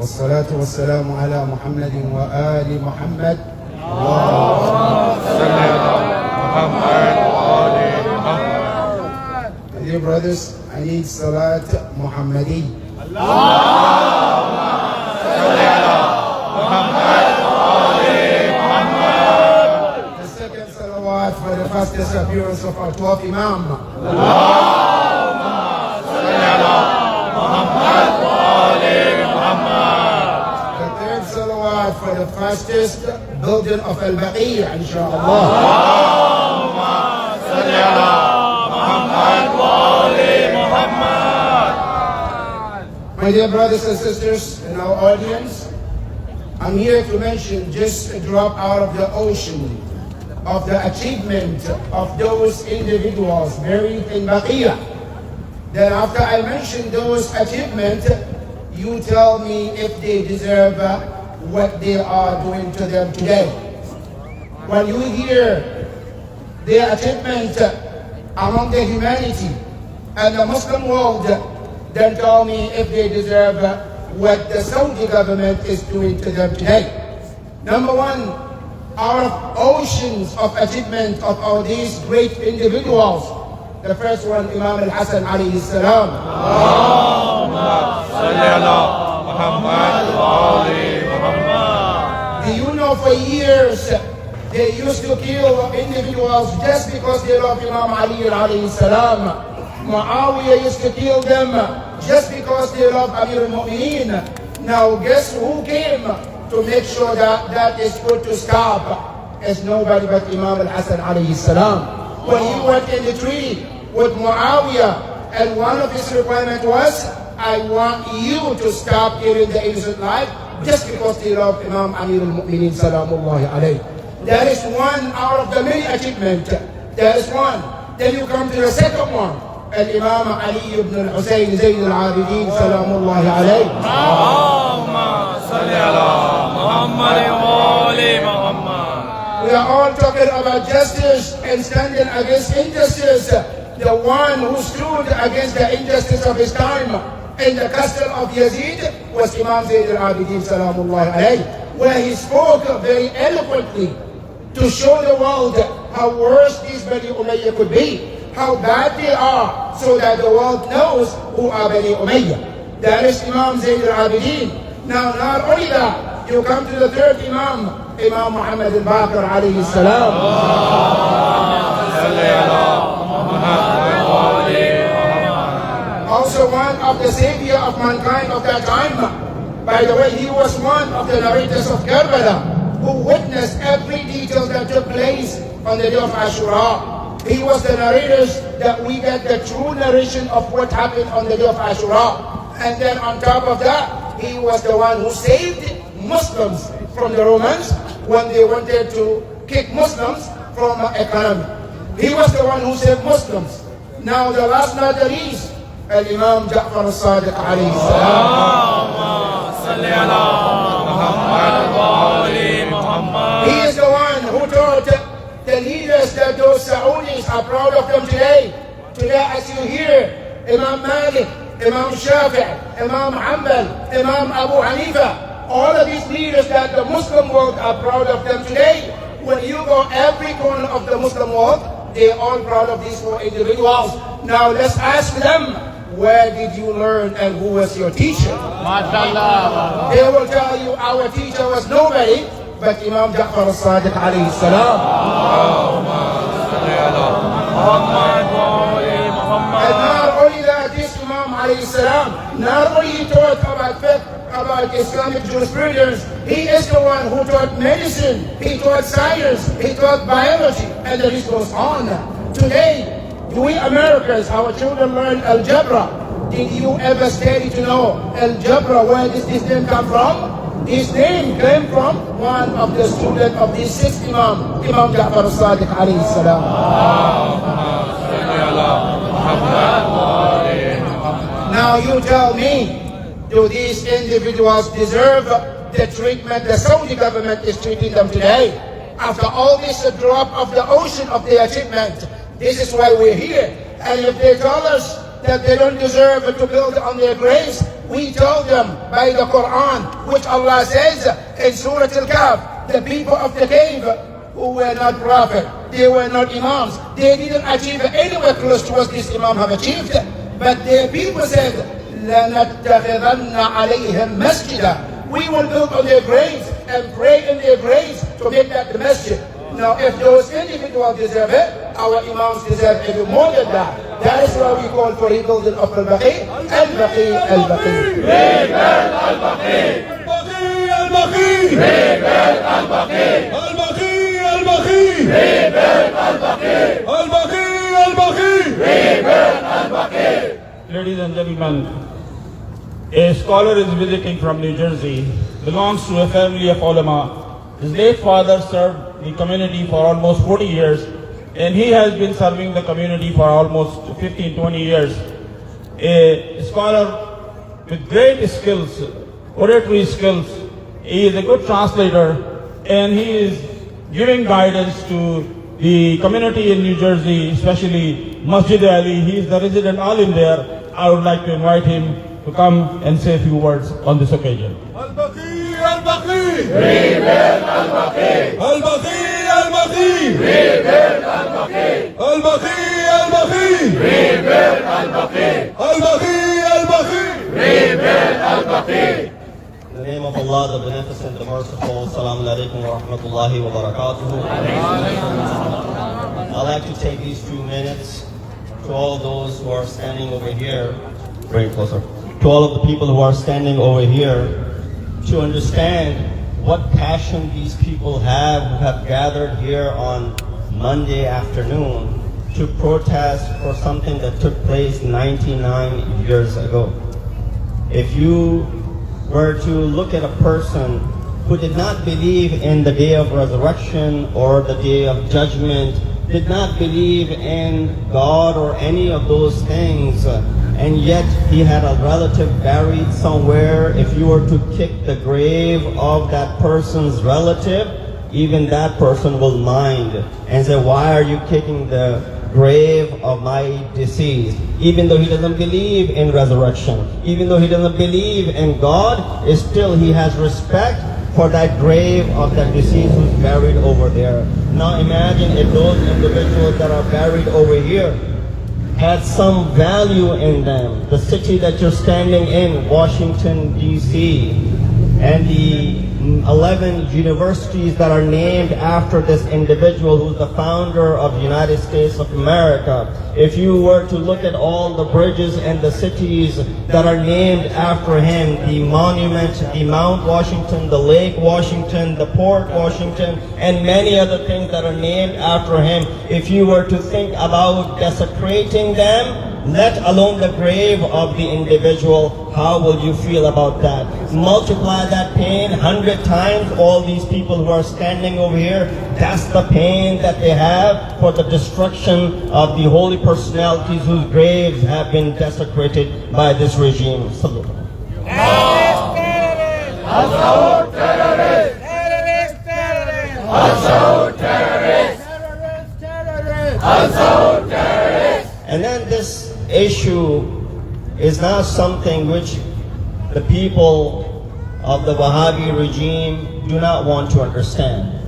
والصلاة والسلام على محمد وآل محمد اللهم صل على محمد وآل محمد. Dear brothers, I need Salat Muhammadi. اللهم صل على محمد وآل محمد. The second salawat for the fastest appearance of our 12th Imam. For the fastest building of Al-Baqee, inshallah. My dear brothers and sisters in our audience, I'm here to mention just a drop out of the ocean of the achievement of those individuals buried in Baqee. Then after I mention those achievements, you tell me if they deserve what they are doing to them today. When you hear their achievement among the humanity and the Muslim world, then tell me if they deserve what the Saudi government is doing to them today. Number one, out of oceans of achievement of all these great individuals, the first one, Imam al-Hasan alayhi salam. Do you know for years they used to kill individuals just because they love Imam Ali alayhi salam? Muawiyah used to kill them just because they love Amir al-Mu'mineen. Now guess who came to make sure that that is put to stop? It's nobody but Imam al-Hasan alayhi salam. When he went in the tree with Muawiyah, and one of his requirements was, I want you to stop killing the innocent life just because they love Imam Amir al-Mu'mineen salamullahi alayhi. That is one out of the many achievements. That is one. Then you come to the second one. Imam Ali ibn al-Husayn Zayn al-Abidin salamullahi alayhi. Allahumma salli ala Muhammad wa ali Muhammad. We are all talking about justice and standing against injustice. The one who stood against the injustice of his time in the castle of Yazid was Imam Zayn al-Abidin salamullahi alayhi, where he spoke very eloquently to show the world how worse these Bani Umayyah could be, how bad they are, so that the world knows who are Bani Umayyah. That is Imam Zayn al-Abidin. Now, not only that, you come to the third Imam, Imam Muhammad al-Baqir alayhi salam. Also one of the savior of mankind of that time. By the way, he was one of the narrators of Karbala, who witnessed every detail that took place on the day of Ashura. He was the narrators that we get the true narration of what happened on the day of Ashura. And then on top of that, he was the one who saved Muslims from the Romans when they wanted to kick Muslims from economy. He was the one who saved Muslims. Now the last not the least, Imam Ja'far al-Sadiq alayhi salam. He is the one who taught the leaders that those Saudis are proud of them today. Today, as you hear, Imam Malik, Imam Shafi', Imam Hanbal, Imam Abu Hanifa, all of these leaders that the Muslim world are proud of them today. When you go every corner of the Muslim world, they are all proud of these four individuals. Now let's ask them, where did you learn and who was your teacher? MashaAllah. They will tell you our teacher was nobody but Imam Ja'far al-Sadiq alayhi salam. And not only that, this Imam alayhi salam, not only he taught about fiqh, about Islamic jurisprudence. He is the one who taught medicine, he taught science, he taught biology, and the list goes on. Today, we Americans, our children learn algebra. Did you ever study to know algebra, where does this name come from? His name came from one of the students of the sixth Imam, Imam Ja'far al-Sadiq alayhi salam. Now you tell me, do these individuals deserve the treatment the Saudi government is treating them today? After all this drop of the ocean of their achievement, this is why we're here. And if they tell us that they don't deserve to build on their graves, we tell them by the Quran, which Allah says in Surah Al-Kahf, the people of the cave who were not prophet, they were not imams, they didn't achieve anywhere close to what this imam have achieved. But their people said, لَنَتَّخِذَنَّ عَلَيْهِمْ مَسْجِدًا. We will build on their graves and pray in their graves to make that the masjid. Now, if those individuals deserve it, our imams deserve even more than that. That is why we call for rebuilding of Al-Baqee, Al-Baqee, Al-Baqee. Rebuild Al-Baqee! Al-Baqee! Rebuild Al-Baqee! Al-Baqee! Al-Baqee! Rebuild Al-Baqee! Al-Baqee! Al-Baqee! Rebuild Al-Baqee! Ladies and gentlemen, a scholar is visiting from New Jersey, belongs to a family of ulama. His late father served the community for almost 40 years, and he has been serving the community for almost 15-20 years. A scholar with great skills, oratory skills. He is a good translator, and he is giving guidance to the community in New Jersey, especially Masjid Ali. He is the resident alim there. I would like to invite him to come and say a few words on this occasion. Al-Baqee! Al-Baqee! Rebuild Al-Baqee! Al-Baqee! Al-Baqee! Rebuild Al-Baqee! Al-Baqee! Al-Baqee! Rebuild Al-Baqee! Al-Baqee! Al-Baqee! Rebuild Al-Baqee! In the name of Allah, the Beneficent, the Merciful, Assalamu alaikum wa rahmatullahi wa barakatuhu. I'd like to take these few minutes to all those who are standing over here, bring it closer, to all of the people who are standing over here, to understand what passion these people have who have gathered here on Monday afternoon to protest for something that took place 99 years ago. If you were to look at a person who did not believe in the day of resurrection or the day of judgment, did not believe in God or any of those things, and yet he had a relative buried somewhere, if you were to kick the grave of that person's relative, even that person will mind and say, why are you kicking the grave of my deceased? Even though he doesn't believe in resurrection, even though he doesn't believe in God, still he has respect for that grave of that deceased who's buried over there. Now imagine if those individuals that are buried over here had some value in them. The city that you're standing in, Washington, D.C., and the 11 universities that are named after this individual who's the founder of the United States of America. If you were to look at all the bridges and the cities that are named after him, the monument, the Mount Washington, the Lake Washington, the Port Washington, and many other things that are named after him, if you were to think about desecrating them, let alone the grave of the individual, how will you feel about that? Multiply that pain 100 times. All these people who are standing over here, that's the pain that they have for the destruction of the holy personalities whose graves have been desecrated by this regime. Salute. Al-Saud terrorists! Terrorists! Terrorists! Al-Saud terrorists! Terrorists! Terrorists! Al-Saud terrorists! And then this issue is not something which the people of the Wahhabi regime do not want to understand.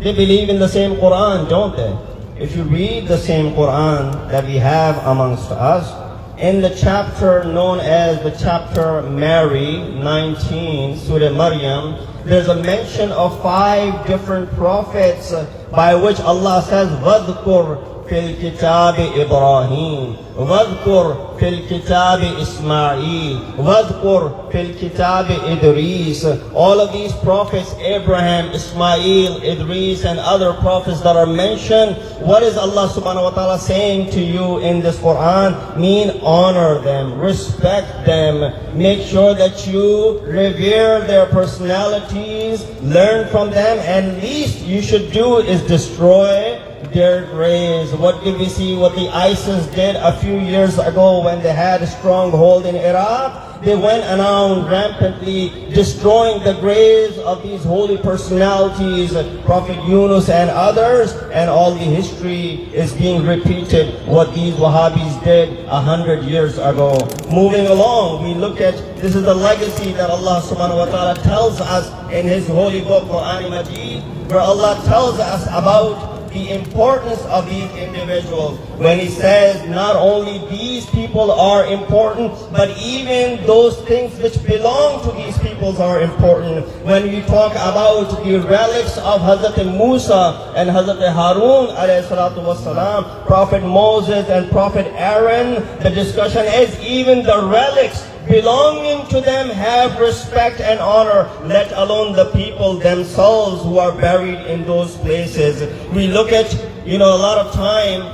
They believe in the same Quran, don't they? If you read the same Quran that we have amongst us, in the chapter known as the chapter Mary 19, Surah Maryam, there's a mention of 5 different prophets by which Allah says, وَذْكُرْ في الكتاب إبراهيم واذكر في الكتاب إسماعيل واذكر في الكتاب إدريس. All of these prophets, Abraham, Ismail, Idris, and other prophets that are mentioned, what is Allah subhanahu wa ta'ala saying to you in this Quran? Mean honor them, respect them, make sure that you revere their personalities, learn from them, and least you should do is destroy their graves. What did we see what the ISIS did a few years ago when they had a stronghold in Iraq? They went around rampantly destroying the graves of these holy personalities, Prophet Yunus and others, and all the history is being repeated what these Wahhabis did 100 years ago. Moving along, we look at, this is the legacy that Allah subhanahu wa ta'ala tells us in His holy book, Quran Majid, where Allah tells us about the importance of these individuals. When He says not only these people are important, but even those things which belong to these peoples are important. When we talk about the relics of Hazrat Musa and Hazrat Harun alayhi salatu wasalam, Prophet Moses and Prophet Aaron, the discussion is even the relics belonging to them have respect and honor, let alone the people themselves who are buried in those places. We look at, a lot of time,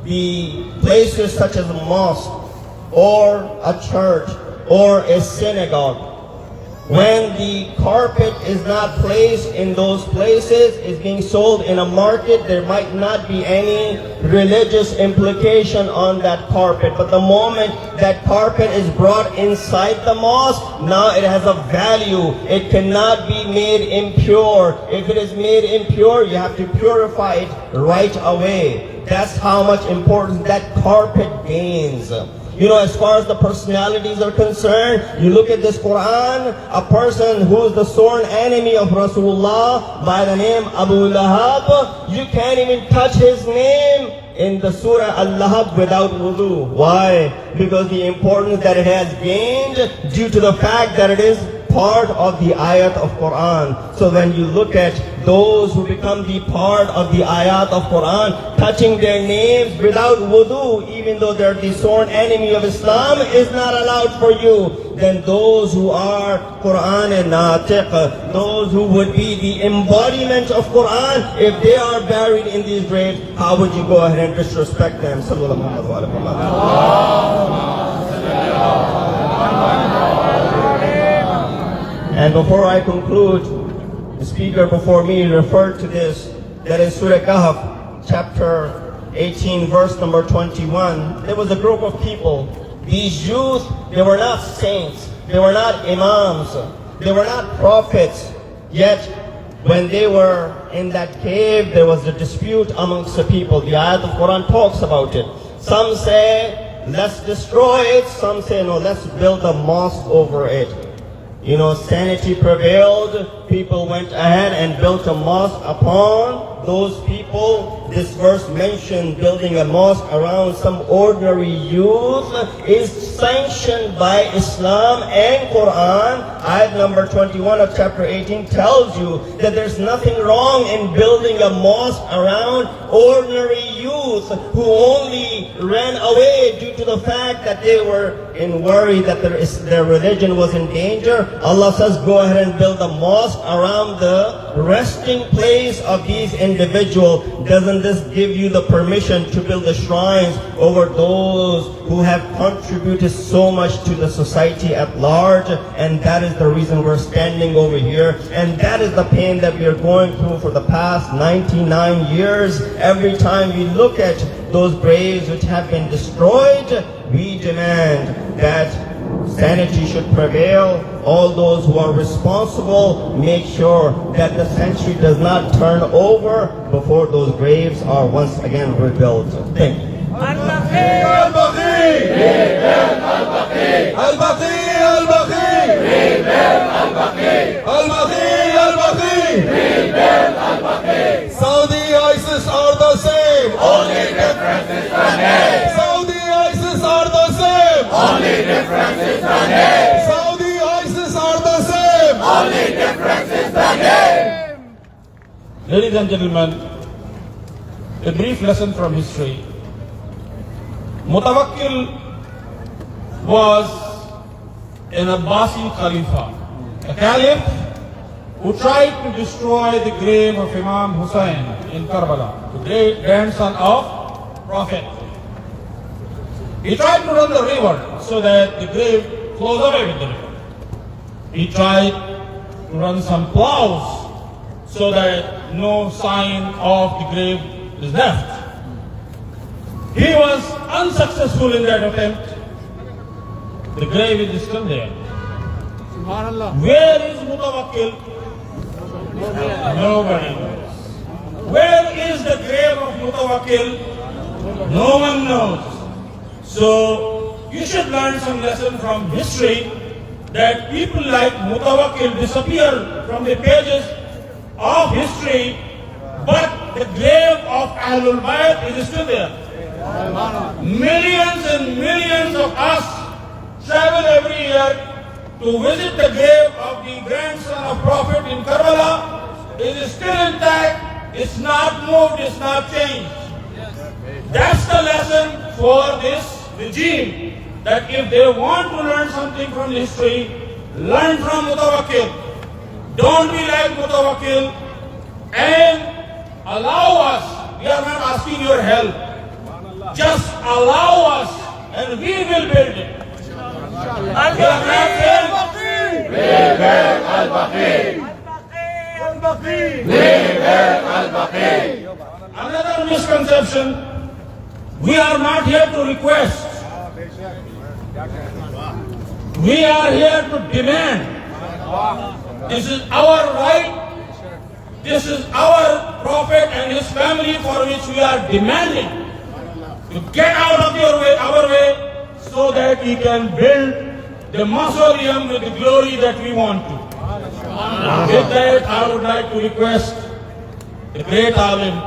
the places such as a mosque or a church or a synagogue. When the carpet is not placed in those places, it's being sold in a market, there might not be any religious implication on that carpet. But the moment that carpet is brought inside the mosque, now it has a value. It cannot be made impure. If it is made impure, you have to purify it right away. That's how much importance that carpet gains. As far as the personalities are concerned, you look at this Quran, a person who is the sworn enemy of Rasulullah by the name Abu Lahab, you can't even touch his name in the Surah Al-Lahab without wudu. Why? Because the importance that it has gained due to the fact that it is part of the ayat of Quran. So when you look at those who become the part of the ayat of Quran, touching their names without wudu, even though they're the sworn enemy of Islam, is not allowed for you. Then those who are Quran and Natiq, those who would be the embodiment of Quran, if they are buried in these graves, how would you go ahead and disrespect them? Sallallahu alaihi wasallam. And before I conclude, the speaker before me referred to this, that in Surah Kahf, chapter 18, verse number 21, there was a group of people. These youth, they were not saints, they were not imams, they were not prophets, yet when they were in that cave, there was a dispute amongst the people. The ayat of Quran talks about it. Some say, let's destroy it. Some say, no, let's build a mosque over it. Sanity prevailed. People went ahead and built a mosque upon those people. This verse mentioned building a mosque around some ordinary youth is sanctioned by Islam and Quran. Ayat number 21 of chapter 18 tells you that there's nothing wrong in building a mosque around ordinary youth who only ran away due to the fact that they were in worry that their religion was in danger. Allah says, go ahead and build a mosque around the resting place of these individuals. Doesn't this give you the permission to build the shrines over those who have contributed so much to the society at large? And that is the reason we're standing over here. And that is the pain that we are going through for the past 99 years. Every time we look at those graves which have been destroyed, we demand that sanity should prevail. All those who are responsible make sure that the century does not turn over before those graves are once again rebuilt. Thank you. Al-Baqee! Al-Baqee! Al-Baqee! Al-Baqee! Al-Baqee! Al-Baqee! Al-Baqee! Al-Baqee! Saudi ISIS are the same. Only difference is the name. Saudi ISIS are the same. Only difference is the name. Saudi ISIS are the same. Only difference is the name. Ladies and gentlemen, a brief lesson from history. Mutawakkil was an Abbasi Khalifa, a caliph who tried to destroy the grave of Imam Hussain in Karbala, the great grandson of Prophet. He tried to run the river so that the grave flows away with the river. He tried to run some plows so that no sign of the grave is left. He was unsuccessful in that attempt. The grave is still there. Where is Mutawakkil? Nobody knows. Where is the grave of Mutawakkil? No one knows. So you should learn some lesson from history that people like Mutawakkil disappear from the pages of history, but the grave of Ahlul Bayt is still there. Millions and millions of us travel every year to visit the grave of the grandson of Prophet in Karbala. It is still intact, it's not moved, it's not changed. That's the lesson for this regime, that if they want to learn something from history, learn from Mutawakkil. Don't be like Mutawakkil and allow us. We are not asking your help. Just allow us and we will build it. Another misconception, we are not here to request. We are here to demand. This is our right. This is our Prophet and his family for which we are demanding to get out of our way so that we can build the mausoleum with the glory that we want to. With that, I would like to request the great alim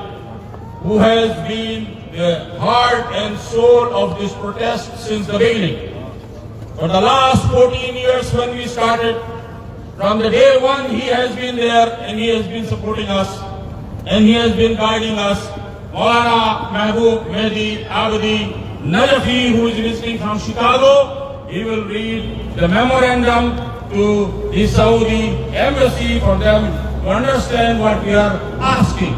who has been the heart and soul of this protest since the beginning. For the last 14 years when we started, from the day one he has been there and he has been supporting us and he has been guiding us. Maulana Mahbub Mehdi Abadi Najafi, who is visiting from Chicago, he will read the memorandum to the Saudi embassy for them to understand what we are asking.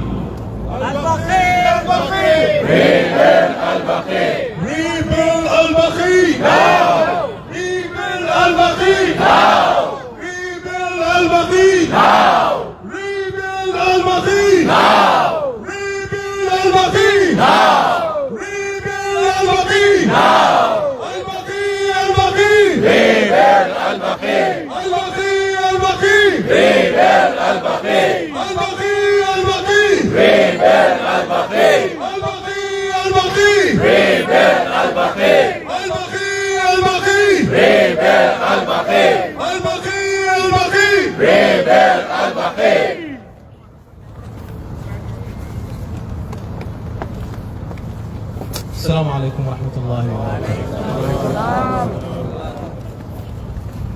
Al-Baqee! Al-Baqee! Rebuild Al-Baqee! Rebuild Al-Baqee! Now! Rebuild Al-Baqee! Now! Rebuild Al-Baqee! Now! Rebuild Al-Baqee! Now! Rebuild Al-Baqee! Now! Rebuild Al-Baqee! Now! Al-Baqee! Al-Baqee! Rebuild Al-Baqee! Al-Baqee! Al-Baqee! Rebuild Al-Baqee! Al-Baqee! Al-Baqee! Rebuild Al-Baqee! Al-Baqee! Al-Baqee! Rebuild Al-Baqee! Al-Baqee! Al-Baqee! Rebuild Al-Baqee! Al-Baqee! Al-Baqee! Rebuild Al-Baqee! السلام عليكم ورحمة الله وبركاته.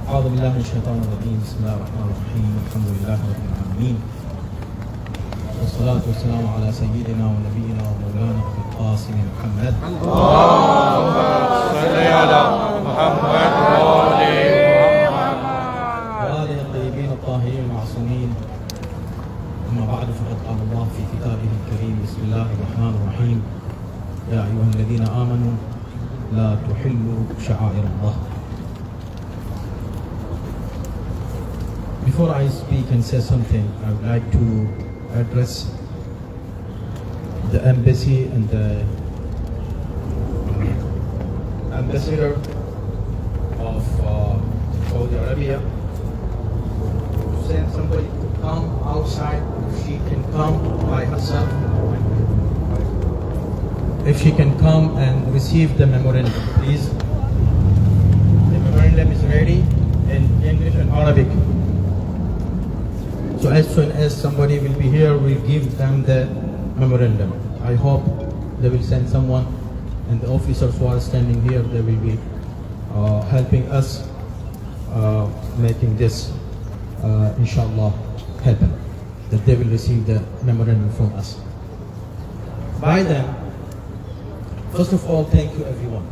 أعوذ بالله من الشيطان الرجيم. بسم الله الرحمن الرحيم. الحمد لله رب العالمين. والصلاة والسلام على سيدنا ونبينا ومولانا أبي القاسم محمد. اللهم صل على محمد وآله الطيبين الطاهرين المعصومين. أما بعد فقد قال الله في كتابه الكريم بسم الله الرحمن الرحيم. يا أيها الذين آمنوا لا تحلوا شعائر الله. Before I speak and say something, I would like to address the embassy and the ambassador of Saudi Arabia to send somebody to come outside if she can come by herself. If she can come and receive the memorandum, please. The memorandum is ready in English and Arabic. So as soon as somebody will be here, we'll give them the memorandum. I hope they will send someone, and the officers who are standing here, they will be helping us making this, inshallah, happen, that they will receive the memorandum from us. by them. First of all, thank you everyone.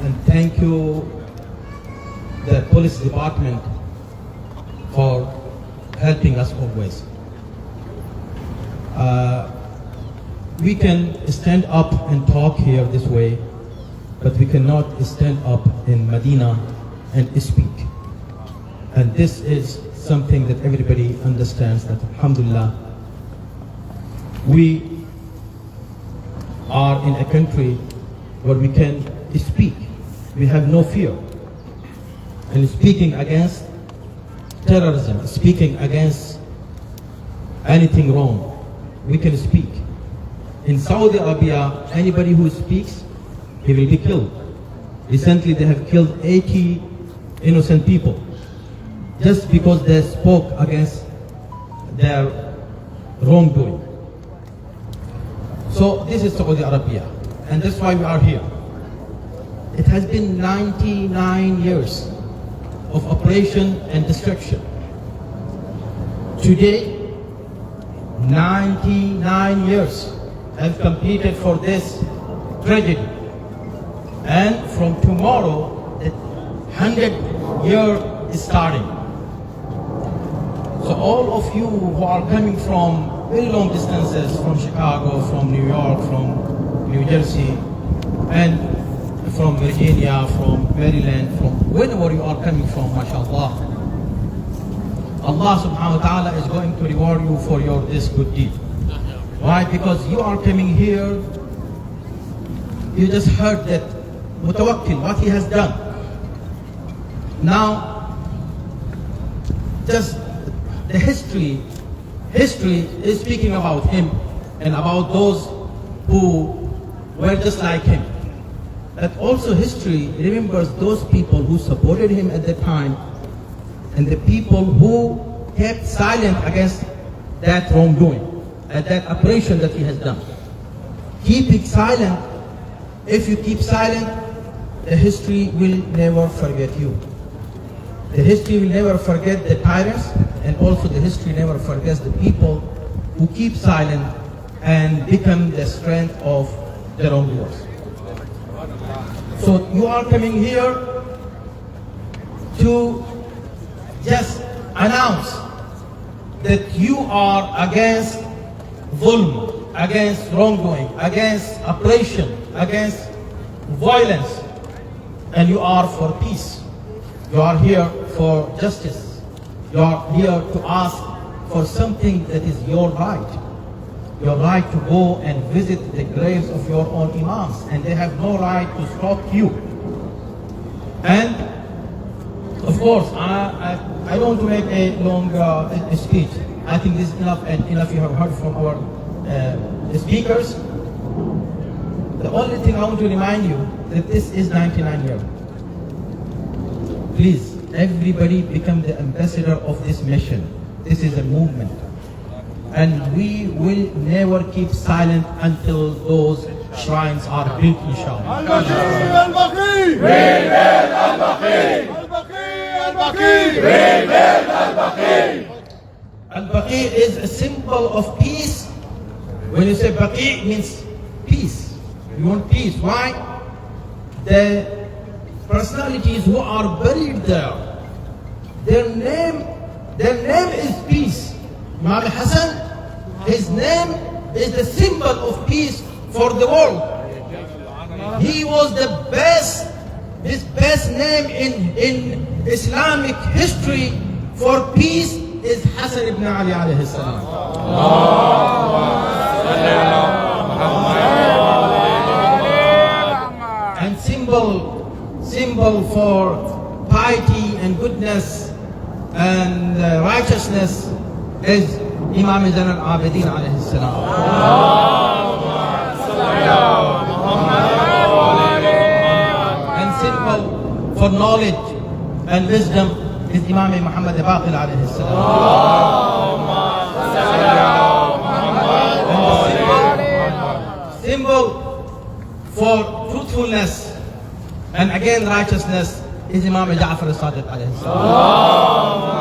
And thank you the police department for helping us always. We can stand up and talk here this way, but we cannot stand up in Medina and speak. And this is something that everybody understands, that alhamdulillah, we are in a country where we can speak. We have no fear. And speaking against terrorism, speaking against anything wrong, we can speak. In Saudi Arabia, anybody who speaks, he will be killed. Recently, they have killed 80 innocent people just because they spoke against their wrongdoing. So this is Saudi Arabia, and that's why we are here. It has been 99 years of operation and destruction. Today, 99 years have completed for this tragedy. And from tomorrow, the 100th year is starting. So all of you who are coming from very long distances, from Chicago, from New York, from New Jersey, and from Virginia, from Maryland, from wherever you are coming from, mashallah, Allah subhanahu wa ta'ala is going to reward you for this good deed. Why? Because you are coming here, you just heard that Mutawakkil, what he has done. Now, just the history is speaking about him and about those who were just like him. But also history remembers those people who supported him at the time and the people who kept silent against that wrongdoing, at that operation that he has done. Keeping silent, if you keep silent, the history will never forget you. The history will never forget the tyrants, and also the history never forgets the people who keep silent and become the strength of the wrongdoers. So you are coming here to just announce that you are against zulm, against wrongdoing, against oppression, against violence, and you are for peace. You are here for justice. You are here to ask for something that is your right. Your right to go and visit the graves of your own imams, and they have no right to stop you. And of course, I don't want to make a long speech. I think this is enough, and enough you have heard from our speakers. The only thing I want to remind you that this is 99 years. Please, everybody become the ambassador of this mission. This is a movement. And we will never keep silent until those shrines are built, inshallah. Al-Baqee! Rebuild Al-Baqee! Al-Baqee! Rebuild Al-Baqee! Al-Baqee is a symbol of peace. When you say Baqee, it means peace. You want peace. Why? The personalities who are buried there, their name is peace. Imam Hassan, his name is the symbol of peace for the world. He was the best, his best name in Islamic history for peace is Hassan ibn Ali alayhi salam. And symbol for piety and goodness and righteousness is Imam Zain al-Abidin alayhi salam. And symbol for knowledge and wisdom is Imam Muhammad Baqee alayhi salam. And symbol for truthfulness and again righteousness is Imam Ja'far al-Sadiq alayhi salam.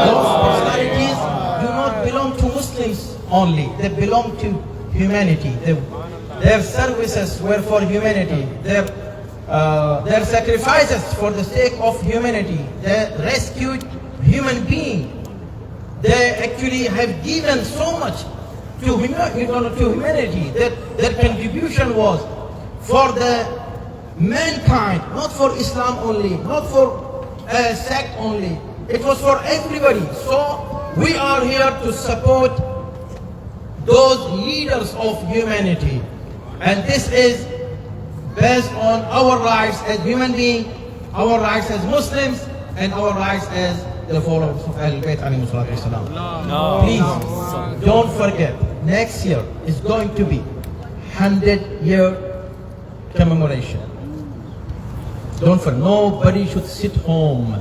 Those personalities do not belong to Muslims only. They belong to humanity. Their services were for humanity. Their sacrifices for the sake of humanity. They rescued human beings. They actually have given so much to humanity. Their contribution was for the mankind, not for Islam only, not for a sect only. It was for everybody. So we are here to support those leaders of humanity. And this is based on our rights as human beings, our rights as Muslims, and our rights as the followers of Ahlul Bayt alayhi salatu wasalam. Please don't forget, next year is going to be 100-year commemoration. Don't forget, nobody should sit home.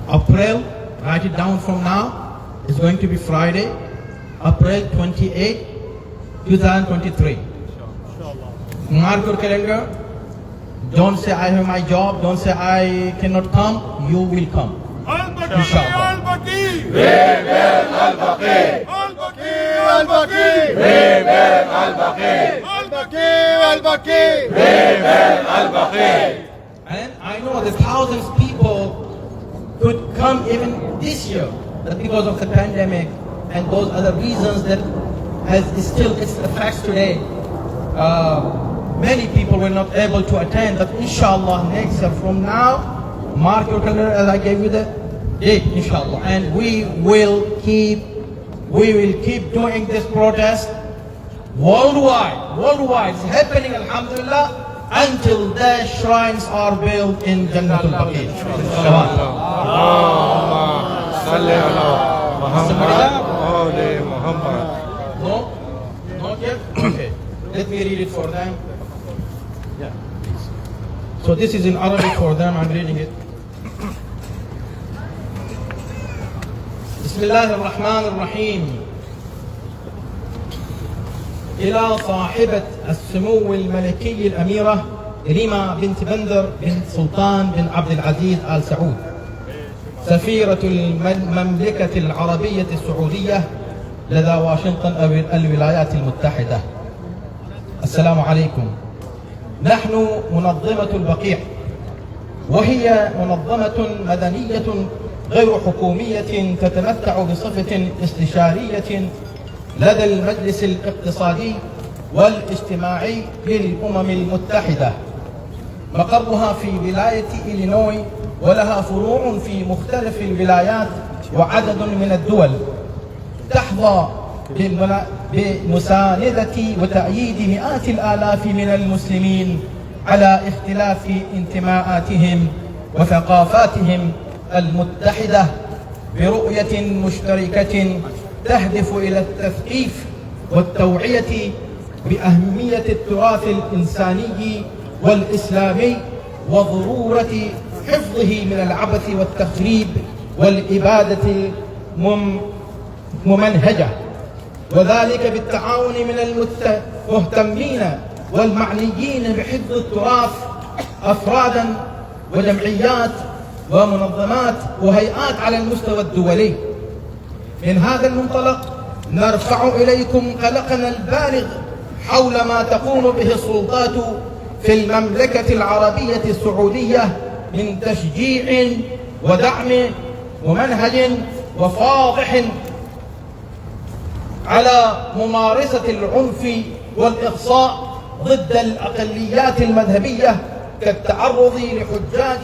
April, write it down from now, is going to be Friday, April 28, 2023. Mark your calendar. Don't say I have my job. Don't say I cannot come. You will come. Inshallah. Al-Baqee! Al-Baqee! Al-Baqee! Al-Baqee! Al-Baqee! Al-Baqee! And I know that thousands of people could come even this year, but because of the pandemic and those other reasons that it's affects today, many people were not able to attend. But inshallah, next year from now, mark your calendar as I gave you the date, inshallah, and we will keep doing this protest worldwide. It's happening, alhamdulillah, until the shrines are built in Jannatul Baqee. No? Not yet? Okay. Let me read it for them. Yeah, please. So this is in Arabic for them. I'm reading it. بسم الله الرحمن الرحيم. إلى صاحبة السمو الملكي الأميرة ريما بنت بندر بنت سلطان بن عبد العزيز آل سعود، سفيرة المملكة العربية السعودية لدى واشنطن أو الولايات المتحدة. السلام عليكم. نحن منظمة البقيع، وهي منظمة مدنية غير حكومية تتمتع بصفة استشارية لدى المجلس الاقتصادي والاجتماعي للأمم المتحدة. مقرها في ولاية إلينوي، ولها فروع في مختلف الولايات وعدد من الدول. تحظى بمساندة وتأييد مئات الآلاف من المسلمين على اختلاف انتماءاتهم وثقافاتهم المتحدة برؤية مشتركة تهدف إلى التثقيف والتوعية بأهمية التراث الإنساني والإسلامي وضرورة حفظه من العبث والتخريب والإبادة الممنهجة، وذلك بالتعاون من المهتمين والمعنيين بحفظ التراث أفرادا وجمعيات ومنظمات وهيئات على المستوى الدولي. من هذا المنطلق نرفع إليكم قلقنا البالغ حول ما تقوم به السلطات في المملكة العربية السعودية من تشجيع ودعم ومنهج وفاضح على ممارسة العنف والإقصاء ضد الأقليات المذهبية كالتعرض لحجاج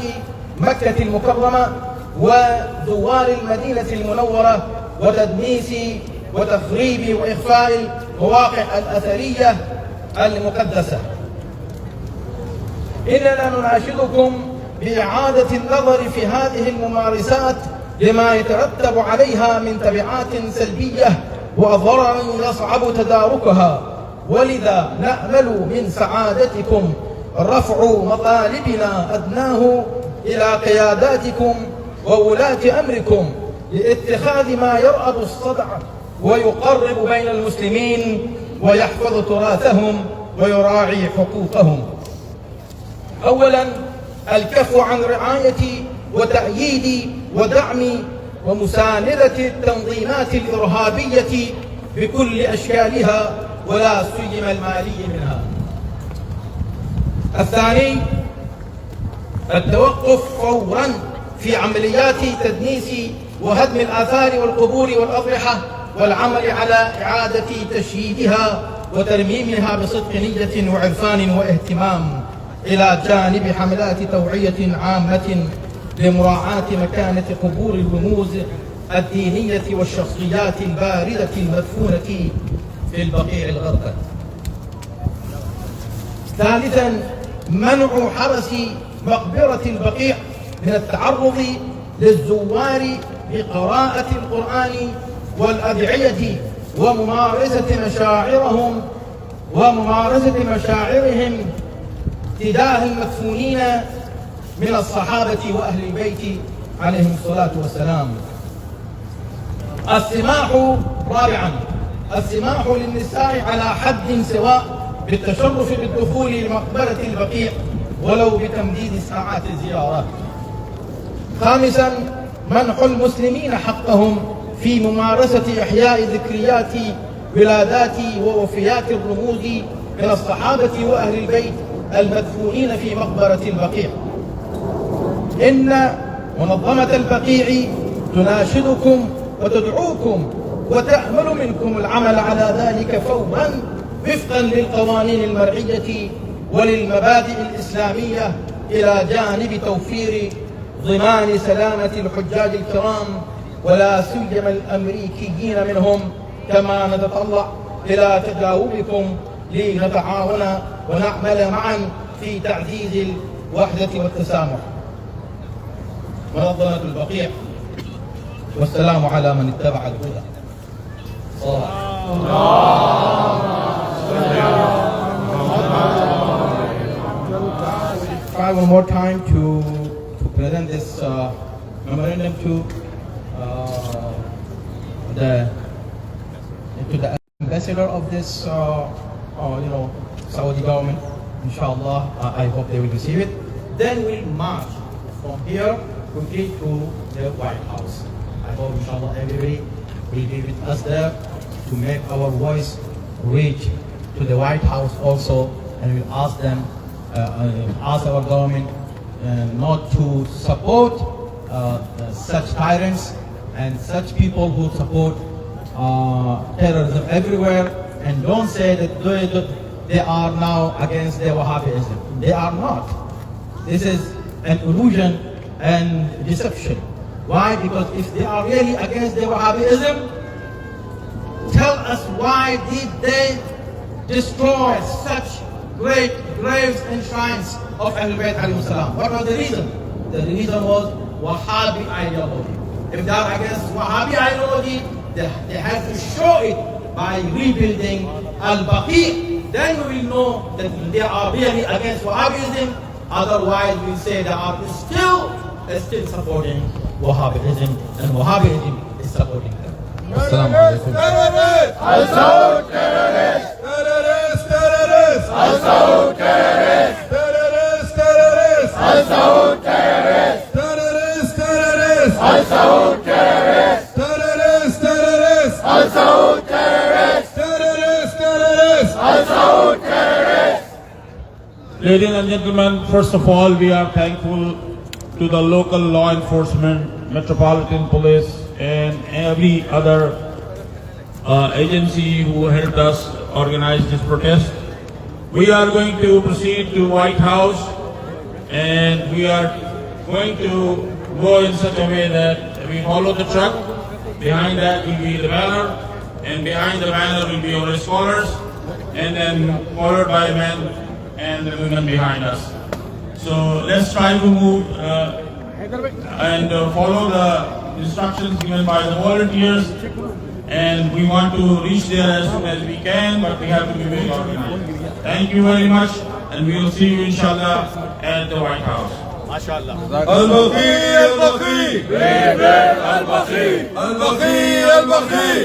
مكة المكرمة وزوار المدينة المنورة وتدنيس وتخريب وإخفاء المواقع الأثرية المقدسة. إننا نناشدكم بإعادة النظر في هذه الممارسات لما يترتب عليها من تبعات سلبية وضرر يصعب تداركها، ولذا نأمل من سعادتكم رفع مطالبنا أدناه إلى قياداتكم وولاة أمركم لاتخاذ ما يرأب الصدع ويقرب بين المسلمين ويحفظ تراثهم ويراعي حقوقهم. أولا، الكف عن رعاية وتأييد ودعم ومساندة التنظيمات الإرهابية بكل أشكالها ولا سيما المالي منها. الثاني التوقف فورا في عمليات تدنيس وهدم الآثار والقبور والأضرحة والعمل على إعادة تشييدها وترميمها بصدق نية وعرفان واهتمام، إلى جانب حملات توعية عامة لمراعاة مكانة قبور الرموز الدينية والشخصيات الباردة المدفونة في البقيع الغرقد. ثالثا منع حرس مقبرة البقيع من التعرض للزوار بقراءة القرآن والأدعية وممارسة مشاعرهم تجاه المدفونين من الصحابة وأهل البيت عليهم الصلاة والسلام. رابعا السماح للنساء على حد سواء بالتشرف بالدخول لمقبرة البقيع ولو بتمديد ساعات الزيارات. خامسا منح المسلمين حقهم في ممارسة إحياء ذكريات ولادات ووفيات الرموز من الصحابة وأهل البيت المدفونين في مقبرة البقيع. إن منظمة البقيع تناشدكم وتدعوكم وتأمل منكم العمل على ذلك فورا وفقا للقوانين المرعية وللمبادئ الإسلامية، إلى جانب توفير ضمان سلامة الحجاج الكرام ولا سيما الأمريكيين منهم، كما نتطلع إلى تجاوبكم لنتعاون ونعمل معا في تعزيز الوحدة والتسامح. منظمة البقيع، والسلام على من اتبع الهدى. Try one more time to present this memorandum to the ambassador of this Saudi government. Inshallah, I hope they will receive it. Then we'll march from here quickly to the White House. I hope inshallah everybody will be with us there to make our voice reach to the White House also, and we'll ask them, ask our government not to support such tyrants and such people who support terrorism everywhere, and don't say that they are now against the Wahhabism. They are not. This is an illusion and deception. Why? Because if they are really against the Wahhabism, tell us why did they destroy such great graves and shrines of Ahlul Bayt alayhi salam? What was the reason? The reason was Wahhabi ideology. If they are against Wahhabi ideology, they have to show it by rebuilding Al-Baqee. Then we will know that they are really against Wahhabism. Otherwise, we say they are still supporting Wahhabism, and Wahhabism is supporting them. Assalamu alaikum. Terrorists! Al-Saud terrorists! Terrorists! Terrorists! Al-Saud terrorists! Terrorists! Terrorists! Al-Saud terrorists! Terrorists! Terrorists! Al-Saud terrorists! Terrorists! Terrorists! Al-Saud terrorists! Terrorists! Terrorists! Al-Saud terrorists! Ladies and gentlemen, first of all, we are thankful to the local law enforcement, Metropolitan Police, and every other agency who helped us organize this protest. We are going to proceed to White House, and we are going to go in such a way that we follow the truck. Behind that will be the banner, and behind the banner will be our scholars, and then followed by men and the women behind us. So let's try to move and follow the instructions given by the volunteers, and we want to reach there as soon as we can, but we have to be very organized. Thank you very much, and we will see you inshallah at the White House. Al-Baqee! Al-Baqee! Al-Baqee! Al-Baqee! Al-Baqee!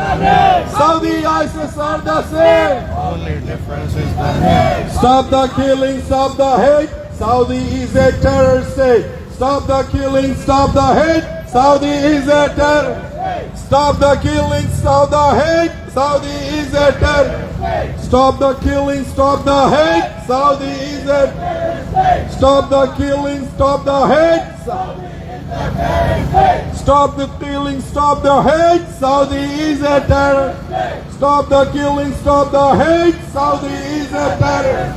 the name. Saudi ISIS are the same. Only difference is the name. Stop the killing, stop the hate. Saudi is a terror state. Stop the killing, stop the hate. Saudi is a terror. Stop the killing, stop the hate. Saudi is a terror. Stop the killing, stop the hate. Saudi is a terror. Stop the killing, stop the hate. Stop the killing, stop the hate. Saudi is a terror. Stop the killing, stop the hate. Saudi is a terror.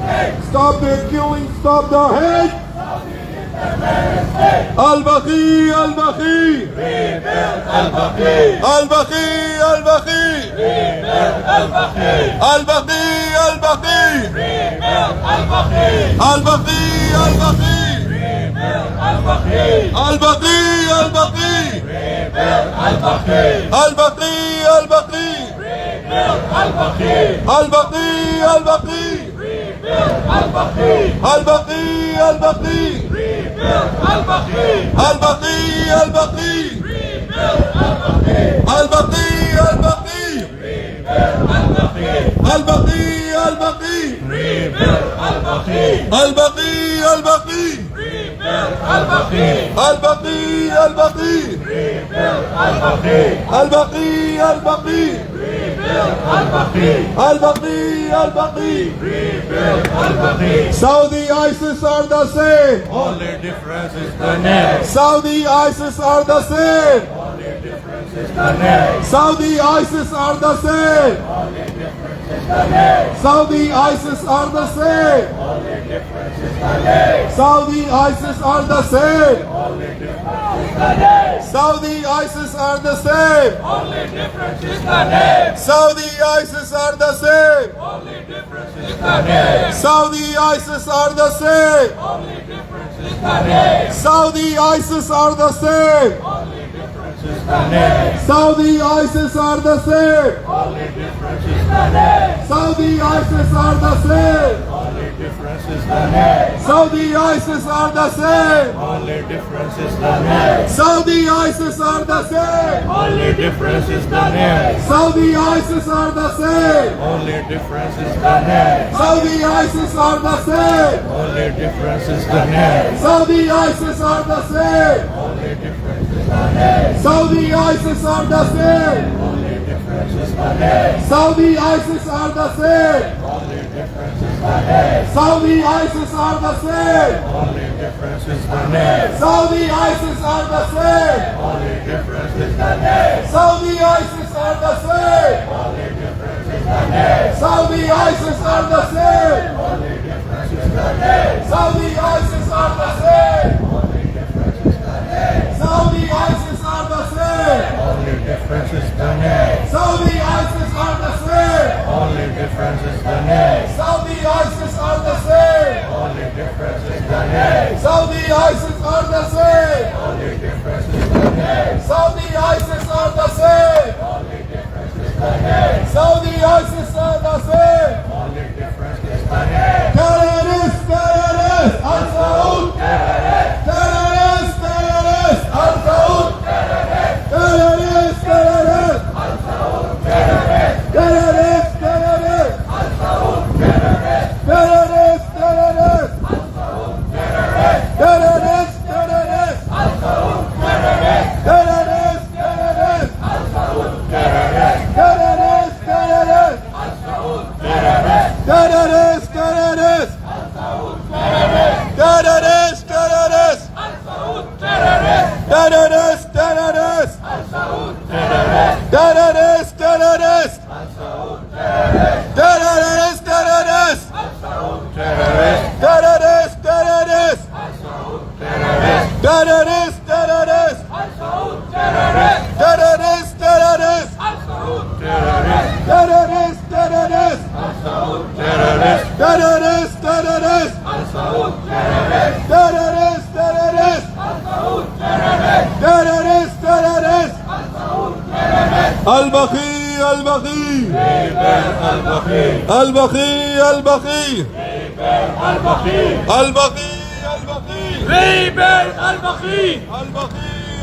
Stop the killing, stop the hate. Al-Baqee, Al-Baqee. Al-Baqee. Al-Baqee, Al-Baqee. Al-Baqee. Al-Baqee, Al-Baqee. Al-Baqee. Al-Baqee, Al-Baqee. Al-Baqee. Al-Baqee, Al-Baqee. Al-Baqee. Al-Baqee, Al-Baqee. Al-Baqee. Al-Baqee, Al-Baqee. Al-Baqee. Al-Baqee, Al-Baqee. Al-Baqee. Al-Baqee, Al-Baqee. Al-Baqee, Al-Baqee. Al-Baqee, Al-Baqee. Al-Baqee, Al-Baqee. Al-Baqee. Al-Baqee, Al-Baqee. Al-Baqee, Al-Baqee. Al-Baqee, Al-Baqee. Saudi ISIS are the same. Only difference is the name. Saudi ISIS are the same. Only difference is the name. Saudi ISIS are the same. Only difference is the name. Saudi ISIS are the same. Only difference is the name. Saudi ISIS are the same. Only difference is the name. Saudi ISIS are the same. Only difference is the name. Saudi ISIS are the same. Only difference is the name. Saudi ISIS are the same. Only difference is the name. Saudi ISIS are the same. Only difference is the name. Saudi ISIS are the same. Only difference is the name. Saudi ISIS are the same. Only difference is the name. Saudi ISIS are the same. Only difference is the name. Saudi ISIS are the same. Only difference is the name. Saudi ISIS are the same. Only difference is the name. Saudi ISIS are the same. Only difference is the name. Saudi ISIS are the same. Only difference is the name. Saudi ISIS are the same. Only difference is the name. Saudi ISIS are the same. Only difference is the name. Saudi ISIS are the same. Only difference is the name. Saudi ISIS are the same. Only difference is the name. Saudi ISIS are the same. Only difference is the name. Saudi ISIS are the same. Only difference is the name. Saudi ISIS are the same. Only difference is the name. Saudi ISIS are the same. Only difference is the name. Saudi ISIS are the same. Only difference is the name. Saudi ISIS are the same. Only difference is the name. Saudi ISIS are the same. Only difference is the name. Saudi ISIS are the same. Only difference is the name. Saudi ISIS are the same. Only difference is the name. Terrorist, terrorist, Al-Saud. Terrorist, terrorist, Al-Saud. Terrorist, terrorist, Al-Saud. Terrorist. terrorist, terrorist, Al-Saud. Terrorist. terrorist, terrorist, Al-Saud. Terrorist. terrorist, terrorist, Al-Saud. Terrorist. terrorist, terrorist, Al-Saud. Terrorist. terrorist, terrorist, Al-Saud. Terrorist. terrorist, terrorist, Al-Saud. Terrorist. terrorist, terrorist, Al-Saud. Terrorist. terrorist, terrorist, Al-Saud. Terrorist. terrorist, terrorist, Al-Saud. Terrorist. terrorist, terrorist, Al-Saud. Terrorist. terrorist, terrorist, Al-Saud. Terrorist. terrorist, terrorist, Al-Saud. Terrorist. terrorist, terrorist, Al-Saud. Terrorist. terrorist, terrorist, Al-Saud. Terrorist. terrorist, terrorist, Al-Saud. Terrorist. terrorist, terrorist, Al-Saud. Terrorist. terrorist, terrorist, Al-Saud. Terrorist. Al-Baqee, Al-Baqee, Al-Baqee. Al-Baqee, Al-Baqee, Al-Baqee. Al-Baqee, Al-Baqee, Al-Baqee. Al-Baqee,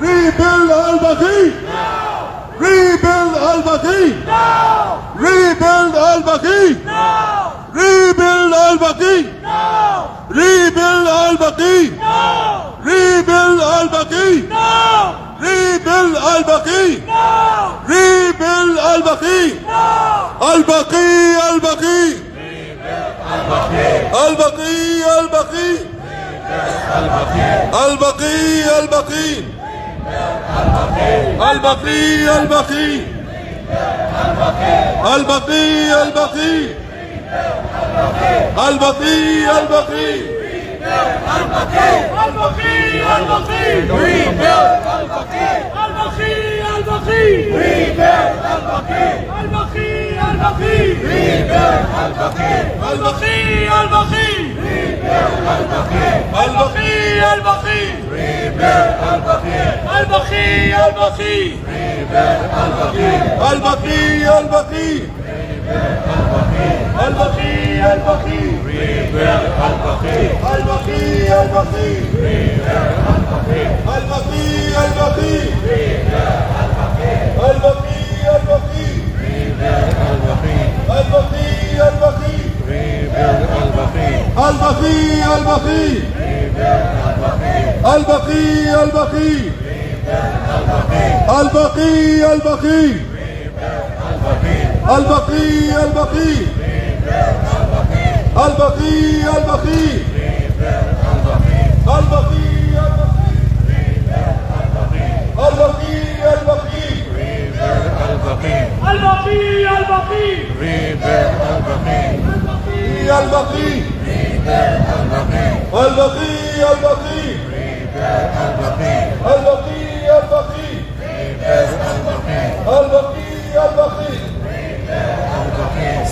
Rebuild Al-Baqee! Rebuild Al-Baqee! Rebuild Al-Baqee! Rebuild Al-Baqee! Rebuild Al-Baqee! Rebuild Al-Baqee! Rebuild Al-Baqee! Rebuild Al-Baqee! Al-Baqee! Al-Baqee! Al-Baqee! Al-Baqee! Al-Baqee! Al-Baqee! Al-Baqee! Al-Baqee! Al-Baqee! Al-Baqee! Al-Baqee! Al-Baqee!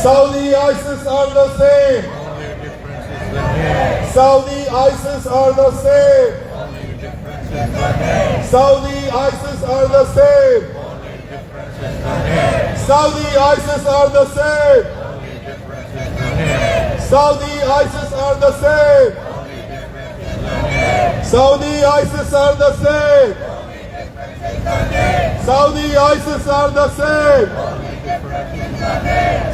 Saudi ISIS are the same. Saudi ISIS are the same. Saudi ISIS are the same. Saudi ISIS are the same. Saudi ISIS are the same. Saudi ISIS are the same. Saudi ISIS are the same.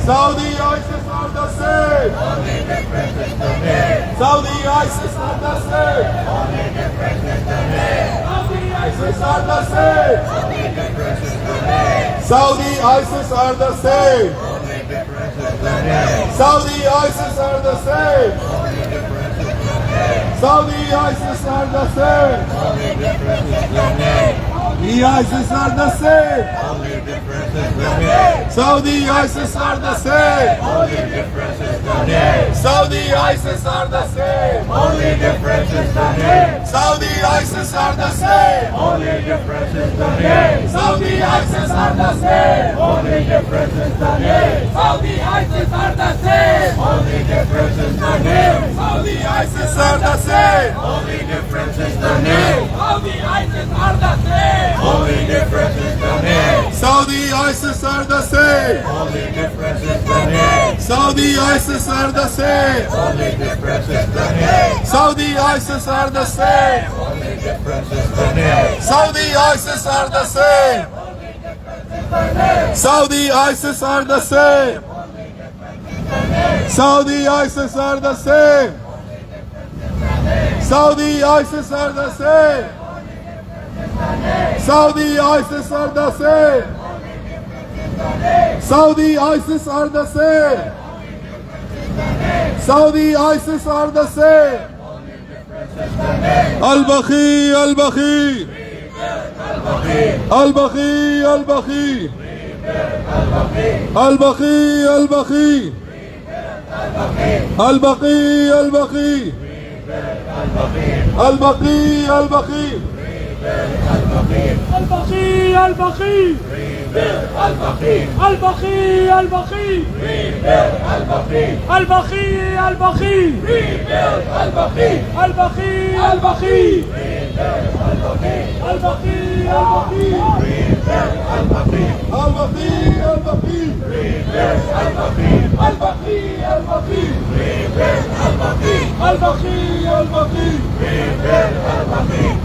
Saudi ISIS are the same. Saudi ISIS are the same. Saudi ISIS are the same. Saudi ISIS are the same. Saudi ISIS are the same. The ISIS are the same. Saudi ISIS are the same. Saudi ISIS are the same. Only difference is the name. Saudi ISIS are the same. Only difference is the name. Saudi ISIS are the same. Only difference is the name. Saudi ISIS are the same. Only difference is the name. Saudi ISIS are the same. Only difference is the name. Saudi ISIS are the same. Only difference is the name. Saudi ISIS are the same. Only difference is the name. Saudi ISIS are the same. Only difference is the name. Saudi ISIS are the same. Only difference is the name. Saudi ISIS are the same. Saudi ISIS are the same. Saudi ISIS are the same. Saudi ISIS are the same. Saudi ISIS are the same. Saudi ISIS are the same. Saudi ISIS are the same. Al-Baqee, Al-Baqee. Al-Baqee, Al-Baqee. Al-Baqee, Al-Baqee. Al-Baqee, Al-Baqee. Al-Baqee, Al-Baqee. البقي البقي البقي البقي البقي البقي البقي البقي البقي Al-Baqee, Al-Baqee.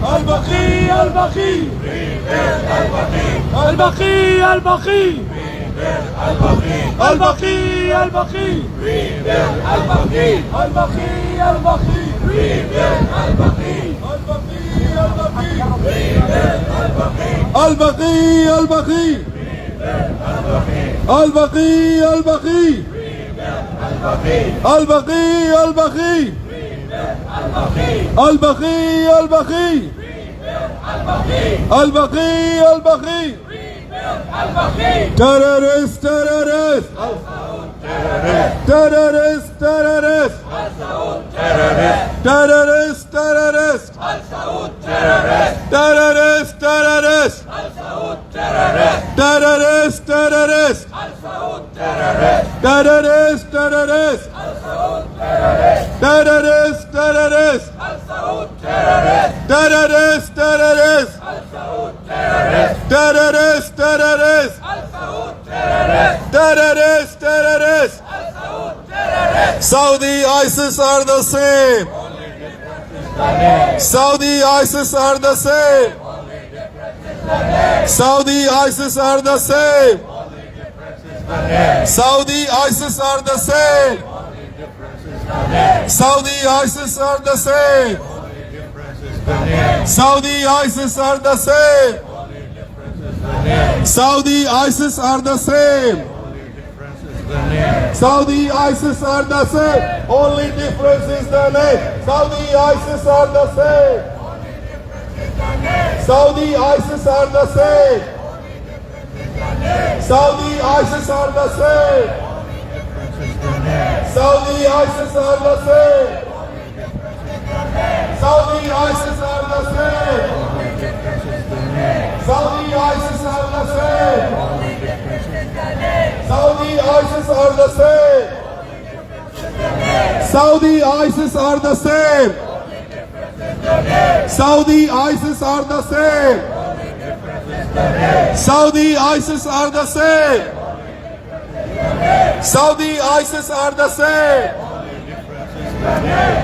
Al-Baqee, Al-Baqee. Al-Baqee, Al-Baqee. Al-Baqee, Al-Baqee. Al-Baqee, Al-Baqee. Al-Baqee, Al-Baqee. Al-Baqee, Al-Baqee. Al-Baqee, Al-Baqee. Al-Baqee, Al-Baqee. Al-Baqee, Al-Baqee. Al-Baqee, Al-Baqee. Terrorist, terrorist. Terrorist, terrorist. Terrorist, terrorist. Terrorist, terrorist. Terrorist, terrorist. Terrorist, terrorist. Terrorist, terrorist. Terrorist, terrorist. Terrorist, terrorist. Terrorist, terrorist. Saudi ISIS are the same. Saudi ISIS are the same. Saudi ISIS are the same. Saudi ISIS are the same. Saudi ISIS are the same. Saudi ISIS are the same. Saudi ISIS are the same. Saudi ISIS are the same. Only difference is the name. Saudi ISIS are the same. Saudi ISIS are the same. Saudi ISIS are the same. Saudi ISIS are the same. Saudi ISIS are the same. Saudi ISIS are the same. Saudi ISIS are the same. Saudi ISIS are the same. Saudi ISIS are the same. Saudi ISIS are the same. Saudi ISIS are the same.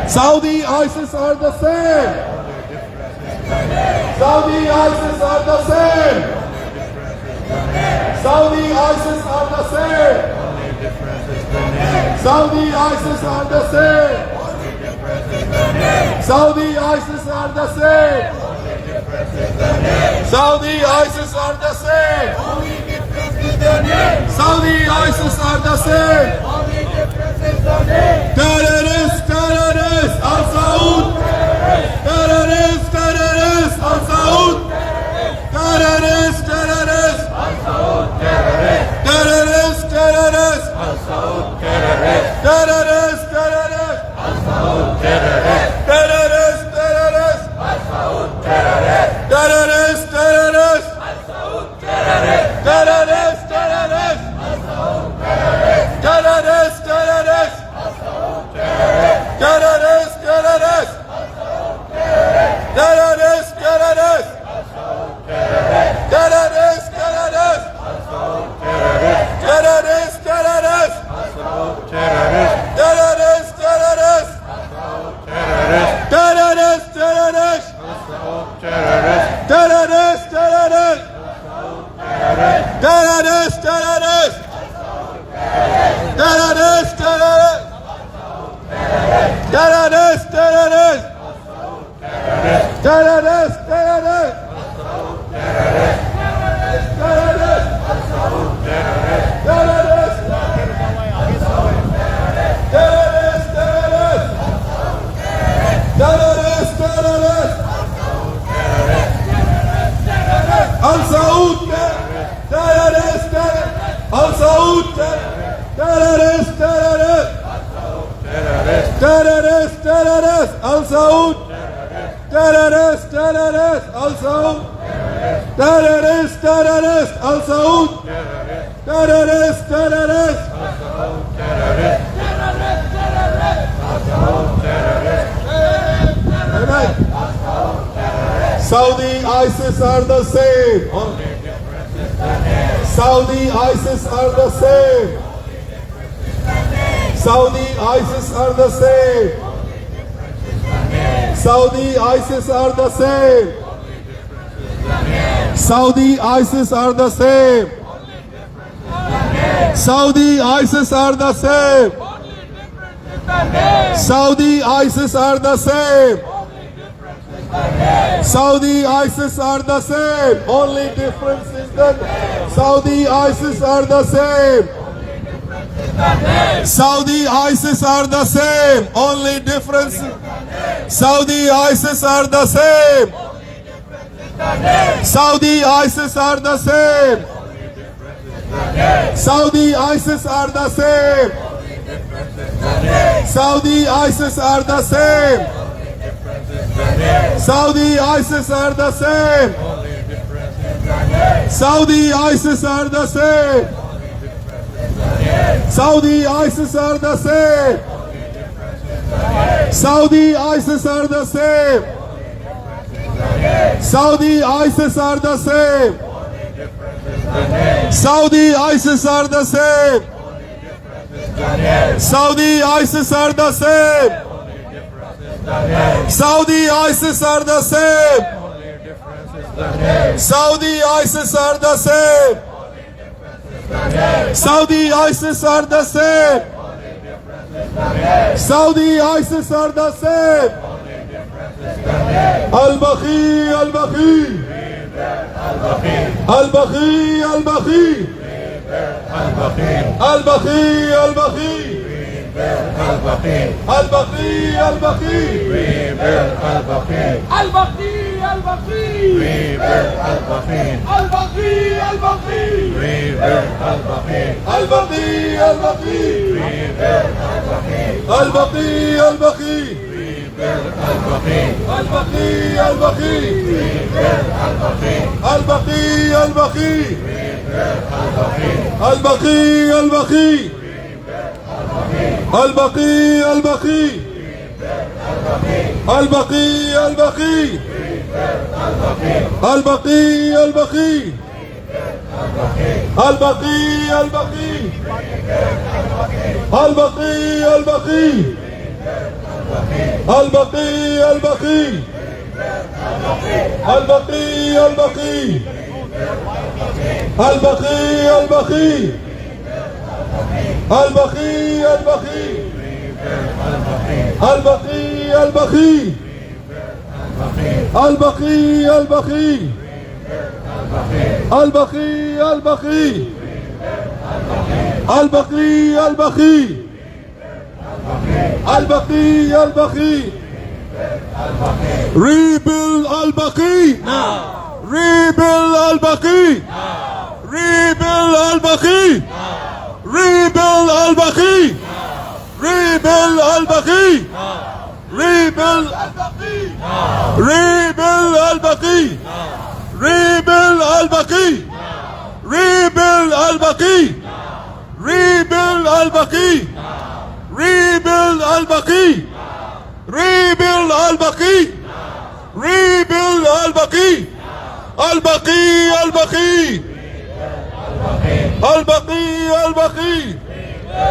Saudi ISIS are the same. Saudi ISIS are the same. Saudi ISIS are the same. Saudi ISIS are the same. Saudi ISIS are the same. Saudi ISIS are the same. Saudi ISIS are the same. Terrorist, terrorist, Al Saud. Terrorist, terrorist, Al Saud. Terrorist, terrorist, Al Saud. Terrorist, terrorist, Al Saud. Terrorist, terrorist, Al Saud. Terrorist, terrorist, Al Saud. Terrorist, terrorist, Al Saud. Terrorist, terrorist, Al Saud. Terrorist, terrorist, Al Saud. Terrorist, terrorist, Al Saud. Terrorist, terrorist, Al Saud. Terrorist, terrorist, Al Saud. Terrorist, terrorist, Al Saud. Terrorist, terrorist, Al Saud. Terrorist, terrorist, Al Saud. Terrorist, terrorist, terrorist, terrorist, terrorist, terrorist, terrorist, terrorist, terrorist, terrorist, Al Saud, terrorist, Al Saud, terrorist, terrorist, terrorist, terrorist, Al Saud, terrorist, terrorist, Al Saud, terrorist, terrorist, Al Saud, terrorist, terrorist, Saudi ISIS are the same. Saudi ISIS are the same. Saudi ISIS are the same. Saudi ISIS are the same. Saudi ISIS are the same. Saudi ISIS are the same. Saudi ISIS are the same. Saudi ISIS are the same. Only difference is that Saudi ISIS are the same. Saudi ISIS are the same. Only difference. Saudi ISIS are the same. Saudi ISIS are the same. Saudi ISIS are the same. Saudi ISIS are the same. Saudi ISIS are the same. Saudi ISIS are the same. Saudi ISIS are the same. Saudi ISIS are the same. Saudi ISIS are the same. Saudi ISIS are the same. Saudi ISIS are the same. Saudi ISIS are the same. Saudi ISIS are the same. Saudi ISIS are the same. Saudi ISIS are the same. Al-Baqee, Al-Baqee, Al-Baqee, Al-Baqee, Al-Baqee, Al-Baqee, Al-Baqee, Al-Baqee, Rebuild Al-Baqee now. Rebuild Al-Baqee now. Rebuild Al-Baqee now. Rebuild Al-Baqee now. Rebuild Al-Baqee now. Rebuild Al-Baqee now. Rebuild Al-Baqee now. Rebuild Al-Baqee now. Rebuild Al-Baqee now. Rebuild Al-Baqee now. Rebuild Al-Baqee. Rebuild Al-Baqee. Rebuild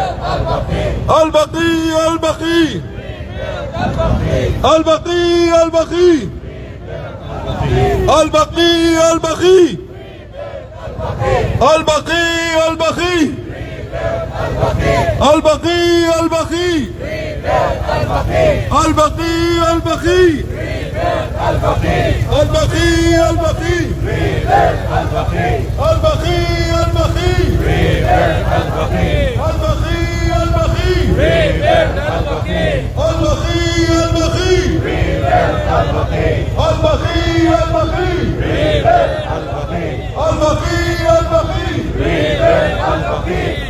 Al-Baqee. Al-Baqee, Al-Baqee. Al-Baqee, Al-Baqee. Al-Baqee, Al-Baqee. Al-Baqee, Al-Baqee. Al-Baqee, Al-Baqee. Al-Baqee, Al-Baqee. Al-Baqee, Al-Baqee. Al-Baqee, Al-Baqee. Al-Baqee, Al-Baqee. Al-Baqee, Al-Baqee. Al-Baqee, Al-Baqee. Al-Baqee, Al-Baqee. Al-Baqee, Al-Baqee.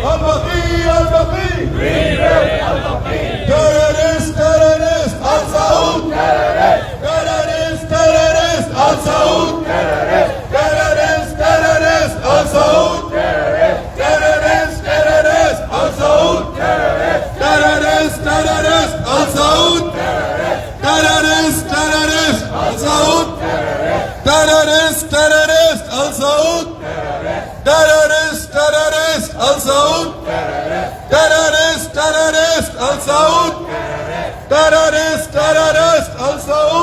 Al-Baqee, Al-Baqee. Terrorist, terrorist, Al-Saud. Terrorist, terrorist, Al-Saud. Terrorist, terrorist, Al-Saud. Terrorist, terrorist, Al-Saud. Terrorist, terrorist, Al-Saud. Terrorist, terrorist, Al-Saud. Terrorist, terrorist, Al-Saud. Terrorist, terrorist, Al-Saud. Terrorist, terrorist, Al-Saud. Terrorist, terrorist, Al-Saud.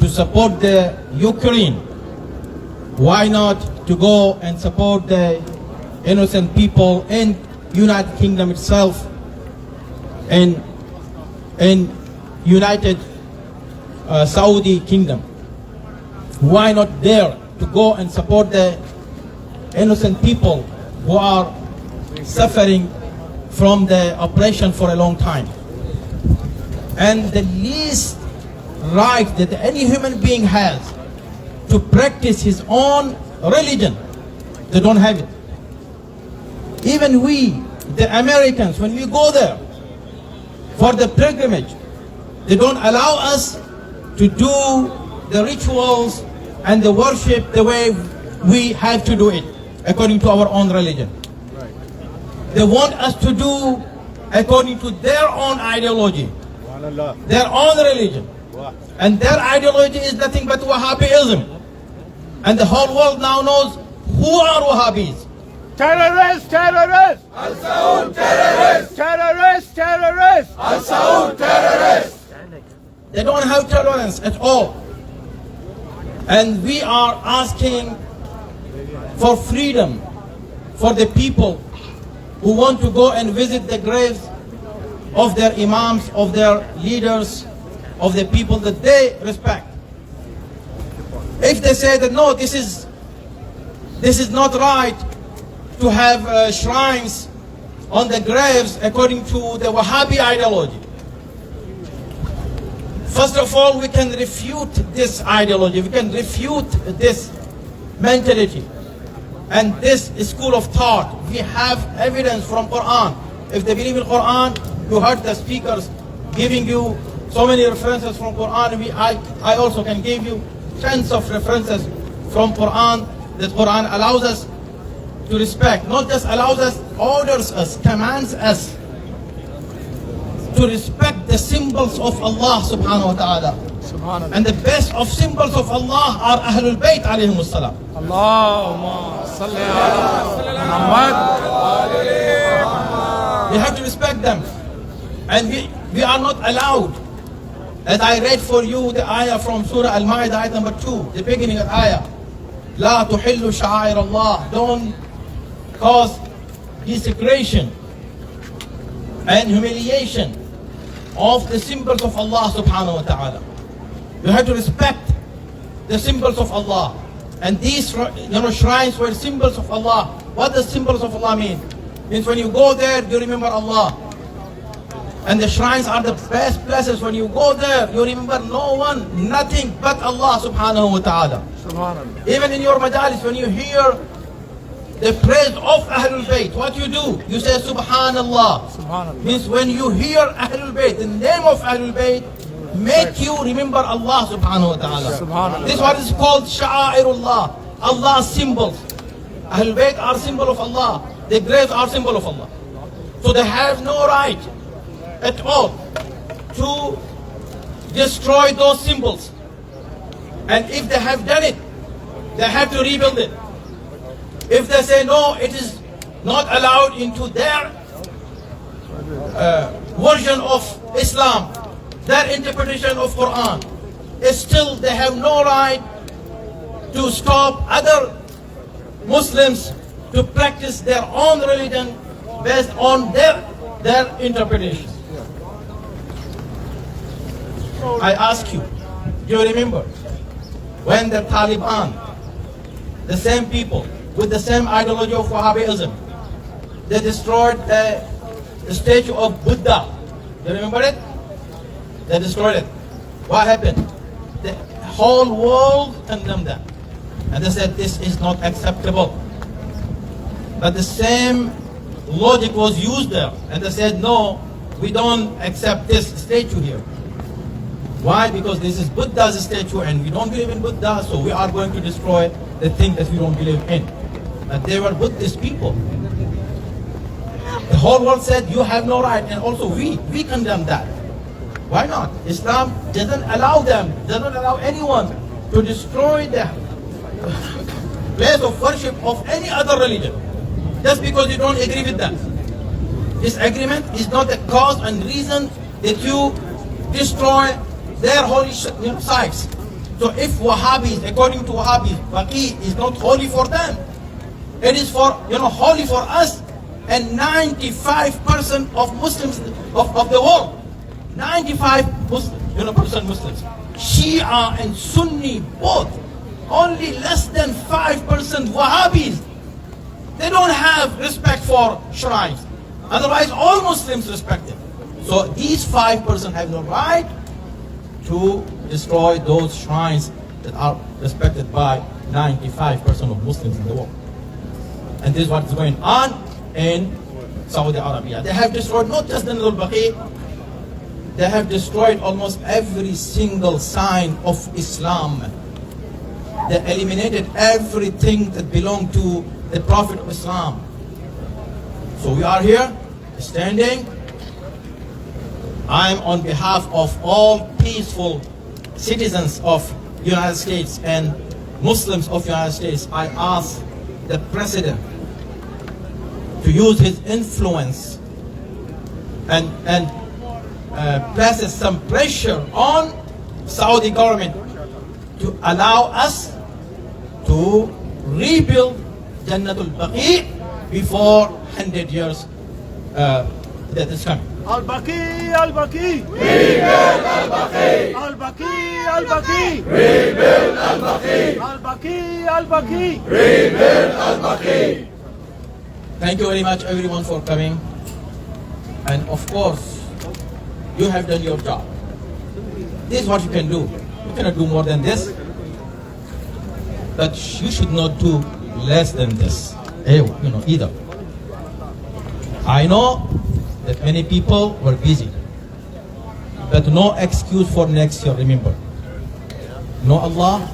to support the Ukraine, why not to go and support the innocent people in United Kingdom itself, in United Saudi Kingdom? Why not there to go and support the innocent people who are suffering from the oppression for a long time? And the least right that any human being has to practice his own religion, they don't have it. Even we, the Americans, when we go there for the pilgrimage, they don't allow us to do the rituals and the worship the way we have to do it according to our own religion. They want us to do according to their own ideology, their own religion. And their ideology is nothing but Wahhabism. And the whole world now knows who are Wahhabis. Terrorists, terrorists! Al-Saud terrorists! Terrorists, terrorists! Al-Saud terrorists! They don't have tolerance at all. And we are asking for freedom for the people who want to go and visit the graves of their imams, of their leaders, of the people that they respect. If they say that no, this is not right to have shrines on the graves according to the Wahhabi ideology. First of all, we can refute this ideology, we can refute this mentality and this school of thought. We have evidence from Quran. If they believe in Quran, you heard the speakers giving you so many references from Quran. I also can give you tons of references from Quran that Quran allows us to respect. Not just allows us, orders us, commands us to respect the symbols of Allah subhanahu wa ta'ala. And the best of symbols of Allah are Ahlul Bayt alayhim as-salam. Allahumma salli ala Muhammad. We have to respect them. And we are not allowed. As I read for you the ayah from Surah Al-Ma'idah, ayah number 2, the beginning of ayah. La tuhillu sha'air Allah. Don't cause desecration and humiliation of the symbols of Allah subhanahu wa ta'ala. You have to respect the symbols of Allah. And these shrines were symbols of Allah. What does symbols of Allah mean? Means when you go there, you remember Allah. And the shrines are the best places. When you go there, you remember no one, nothing but Allah subhanahu wa ta'ala. Even in your majalis, when you hear the praise of Ahlul Bayt, what you do? You say Subhanallah. Means when you hear Ahlul Bayt, the name of Ahlul Bayt, make you remember Allah subhanahu wa ta'ala. This one is called Sha'airullah, Allah's symbols. Ahlul Bayt are symbol of Allah. The graves are symbol of Allah. So they have no right at all to destroy those symbols. And if they have done it, they have to rebuild it. If they say no, it is not allowed into their version of Islam, their interpretation of Quran, still they have no right to stop other Muslims to practice their own religion based on their interpretation. I ask you, do you remember when the Taliban, the same people with the same ideology of Wahhabism, they destroyed the statue of Buddha? Do you remember it? They destroyed it. What happened? The whole world condemned them. And they said this is not acceptable. But the same logic was used there. And they said, no, we don't accept this statue here. Why? Because this is Buddha's statue and we don't believe in Buddha, so we are going to destroy the thing that we don't believe in. But they were Buddhist people. The whole world said, you have no right. And also we condemn that. Why not? Islam doesn't allow them, doesn't allow anyone to destroy the place of worship of any other religion. Just because you don't agree with them. Disagreement is not the cause and reason that you destroy their holy sites. So if Wahhabis, according to Wahhabis, Baqee is not holy for them, it is for, holy for us and 95% of Muslims of the world. 95% Muslims. Shia and Sunni both. Only less than 5% Wahhabis. They don't have respect for shrines. Otherwise, all Muslims respect them. So these 5% have no right to destroy those shrines that are respected by 95% of Muslims in the world. And this is what is going on in Saudi Arabia. They have destroyed not just the Baqee, they have destroyed almost every single sign of Islam. They eliminated everything that belonged to the Prophet of Islam. So we are here standing. I'm on behalf of all peaceful citizens of United States and Muslims of United States. I ask the President to use his influence and places some pressure on Saudi government to allow us to rebuild Jannatul Baqee before 100 years that is coming. Al-Baqee, Al-Baqee. Rebuild Al-Baqee. Al-Baqee, Al-Baqee. Rebuild Al-Baqee. Al-Baqee, Al-Baqee. Rebuild Al-Baqee. Thank you very much everyone for coming. And of course, you have done your job. This is what you can do. You cannot do more than this. But you should not do less than this, either. I know that many people were busy, but no excuse for next year, remember. No Allah,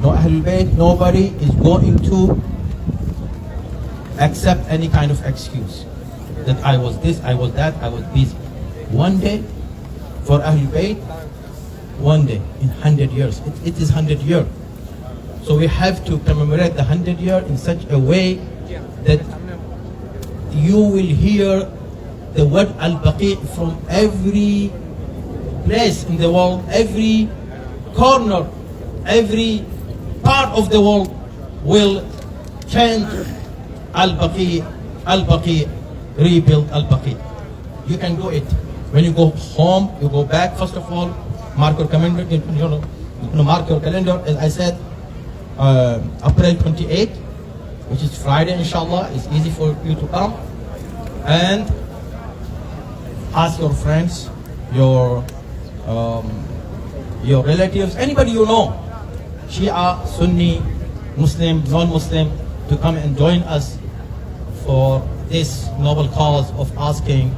no Ahlul Bayt, nobody is going to accept any kind of excuse. That I was this, I was that, I was busy. One day for Ahlul Bayt, one day in 100 years. It is 100 years. So we have to commemorate the 100 year in such a way that you will hear the word Al-Baqee from every place in the world, every corner, every part of the world will chant Al-Baqee, Al-Baqee, rebuild Al-Baqee. You can do it. When you go home, you go back, first of all, mark your calendar, mark your calendar, as I said, April 28, which is Friday, inshallah. It's easy for you to come. And ask your friends, your relatives, anybody you know, Shia, Sunni, Muslim, non-Muslim, to come and join us for this noble cause of asking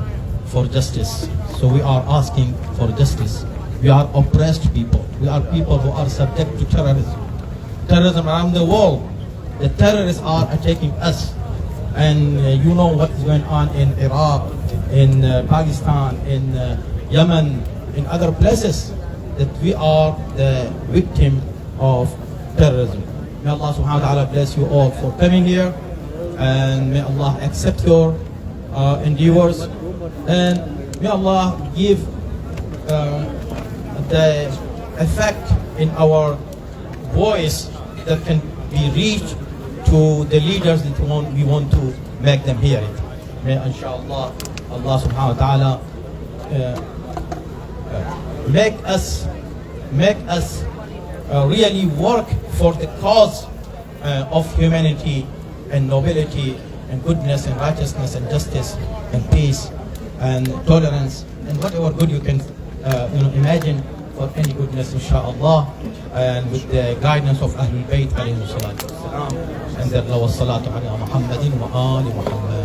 for justice. So we are asking for justice. We are oppressed people. We are people who are subject to terrorism. Terrorism around the world. The terrorists are attacking us. And you know what is going on in Iraq, in Pakistan, in Yemen, in other places, that we are the victim of terrorism. May Allah subhanahu wa ta'ala bless you all for coming here, and may Allah accept your endeavors, and may Allah give the effect in our voice that can be reached to the leaders that we want to make them hear it. May inshallah Allah subhanahu wa ta'ala make us really work for the cause of humanity and nobility and goodness and righteousness and justice and peace and tolerance and whatever good you can imagine for any goodness, inshallah, and with the guidance of Ahlul Bayt alayhi salatu wassalam, and the Allah was salatu ala Muhammadin wa ali Muhammad.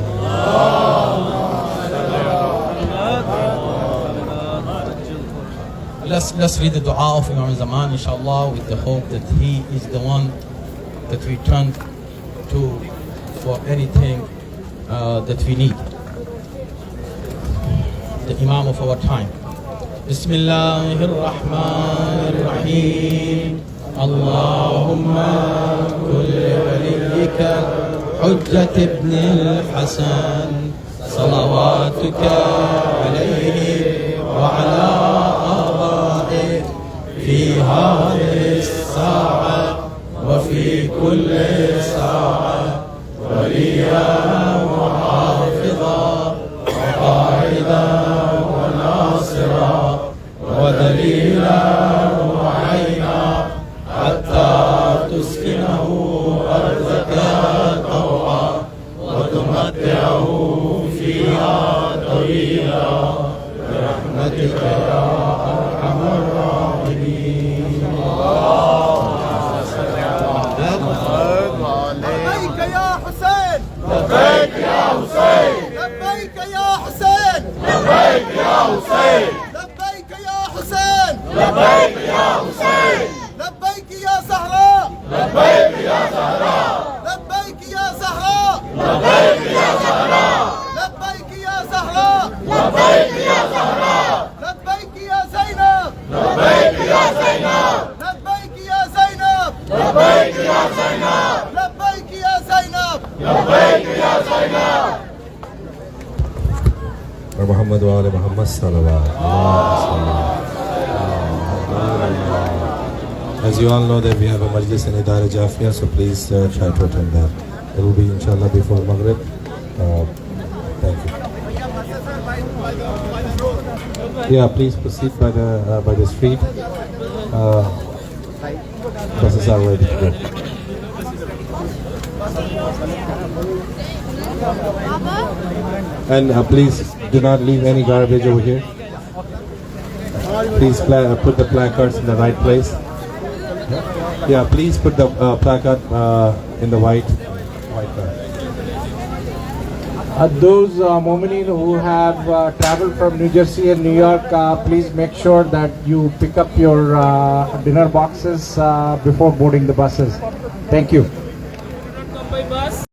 Let's read the dua of Imam Zaman, inshallah, with the hope that he is the one that we turn to for anything that we need. The Imam of our time. بسم الله الرحمن الرحيم اللهم كل وليك حجة ابن الحسن صلواتك عليه وعلى آبائه في هذه كل ساعة وليا وحافظا وقائدا وناصرا ودليلا وعينا حتى تسكنه أرضك طوعا وتمتعه فيها طويلا برحمتك يا أرحم الراحمين. لبيك يا حسين لبيك يا حسين لبيك يا حسين لبيك يا حسين لبيك يا حسين لبيك يا حسين لبيك يا زهراء لبيك يا زهراء لبيك يا زهراء لبيك يا زهراء لبيك يا زهراء لبيك يا زهراء لبيك يا زينب لبيك يا زينب لبيك يا زينب لبيك يا زينب لبيك يا زينب لبيك يا زينب. محمد وآل محمد صلوات. As you all know that we have a majlis in Idara Jafia, so please try to attend that. It will be inshallah before Maghrib. Thank you. Yeah, please proceed by the street. Buses are ready to go. And please do not leave any garbage over here. Please put the placards in the right place. Yeah, please put the placard in the white bag. Those Mu'mineen who have traveled from New Jersey and New York, please make sure that you pick up your dinner boxes before boarding the buses. Thank you.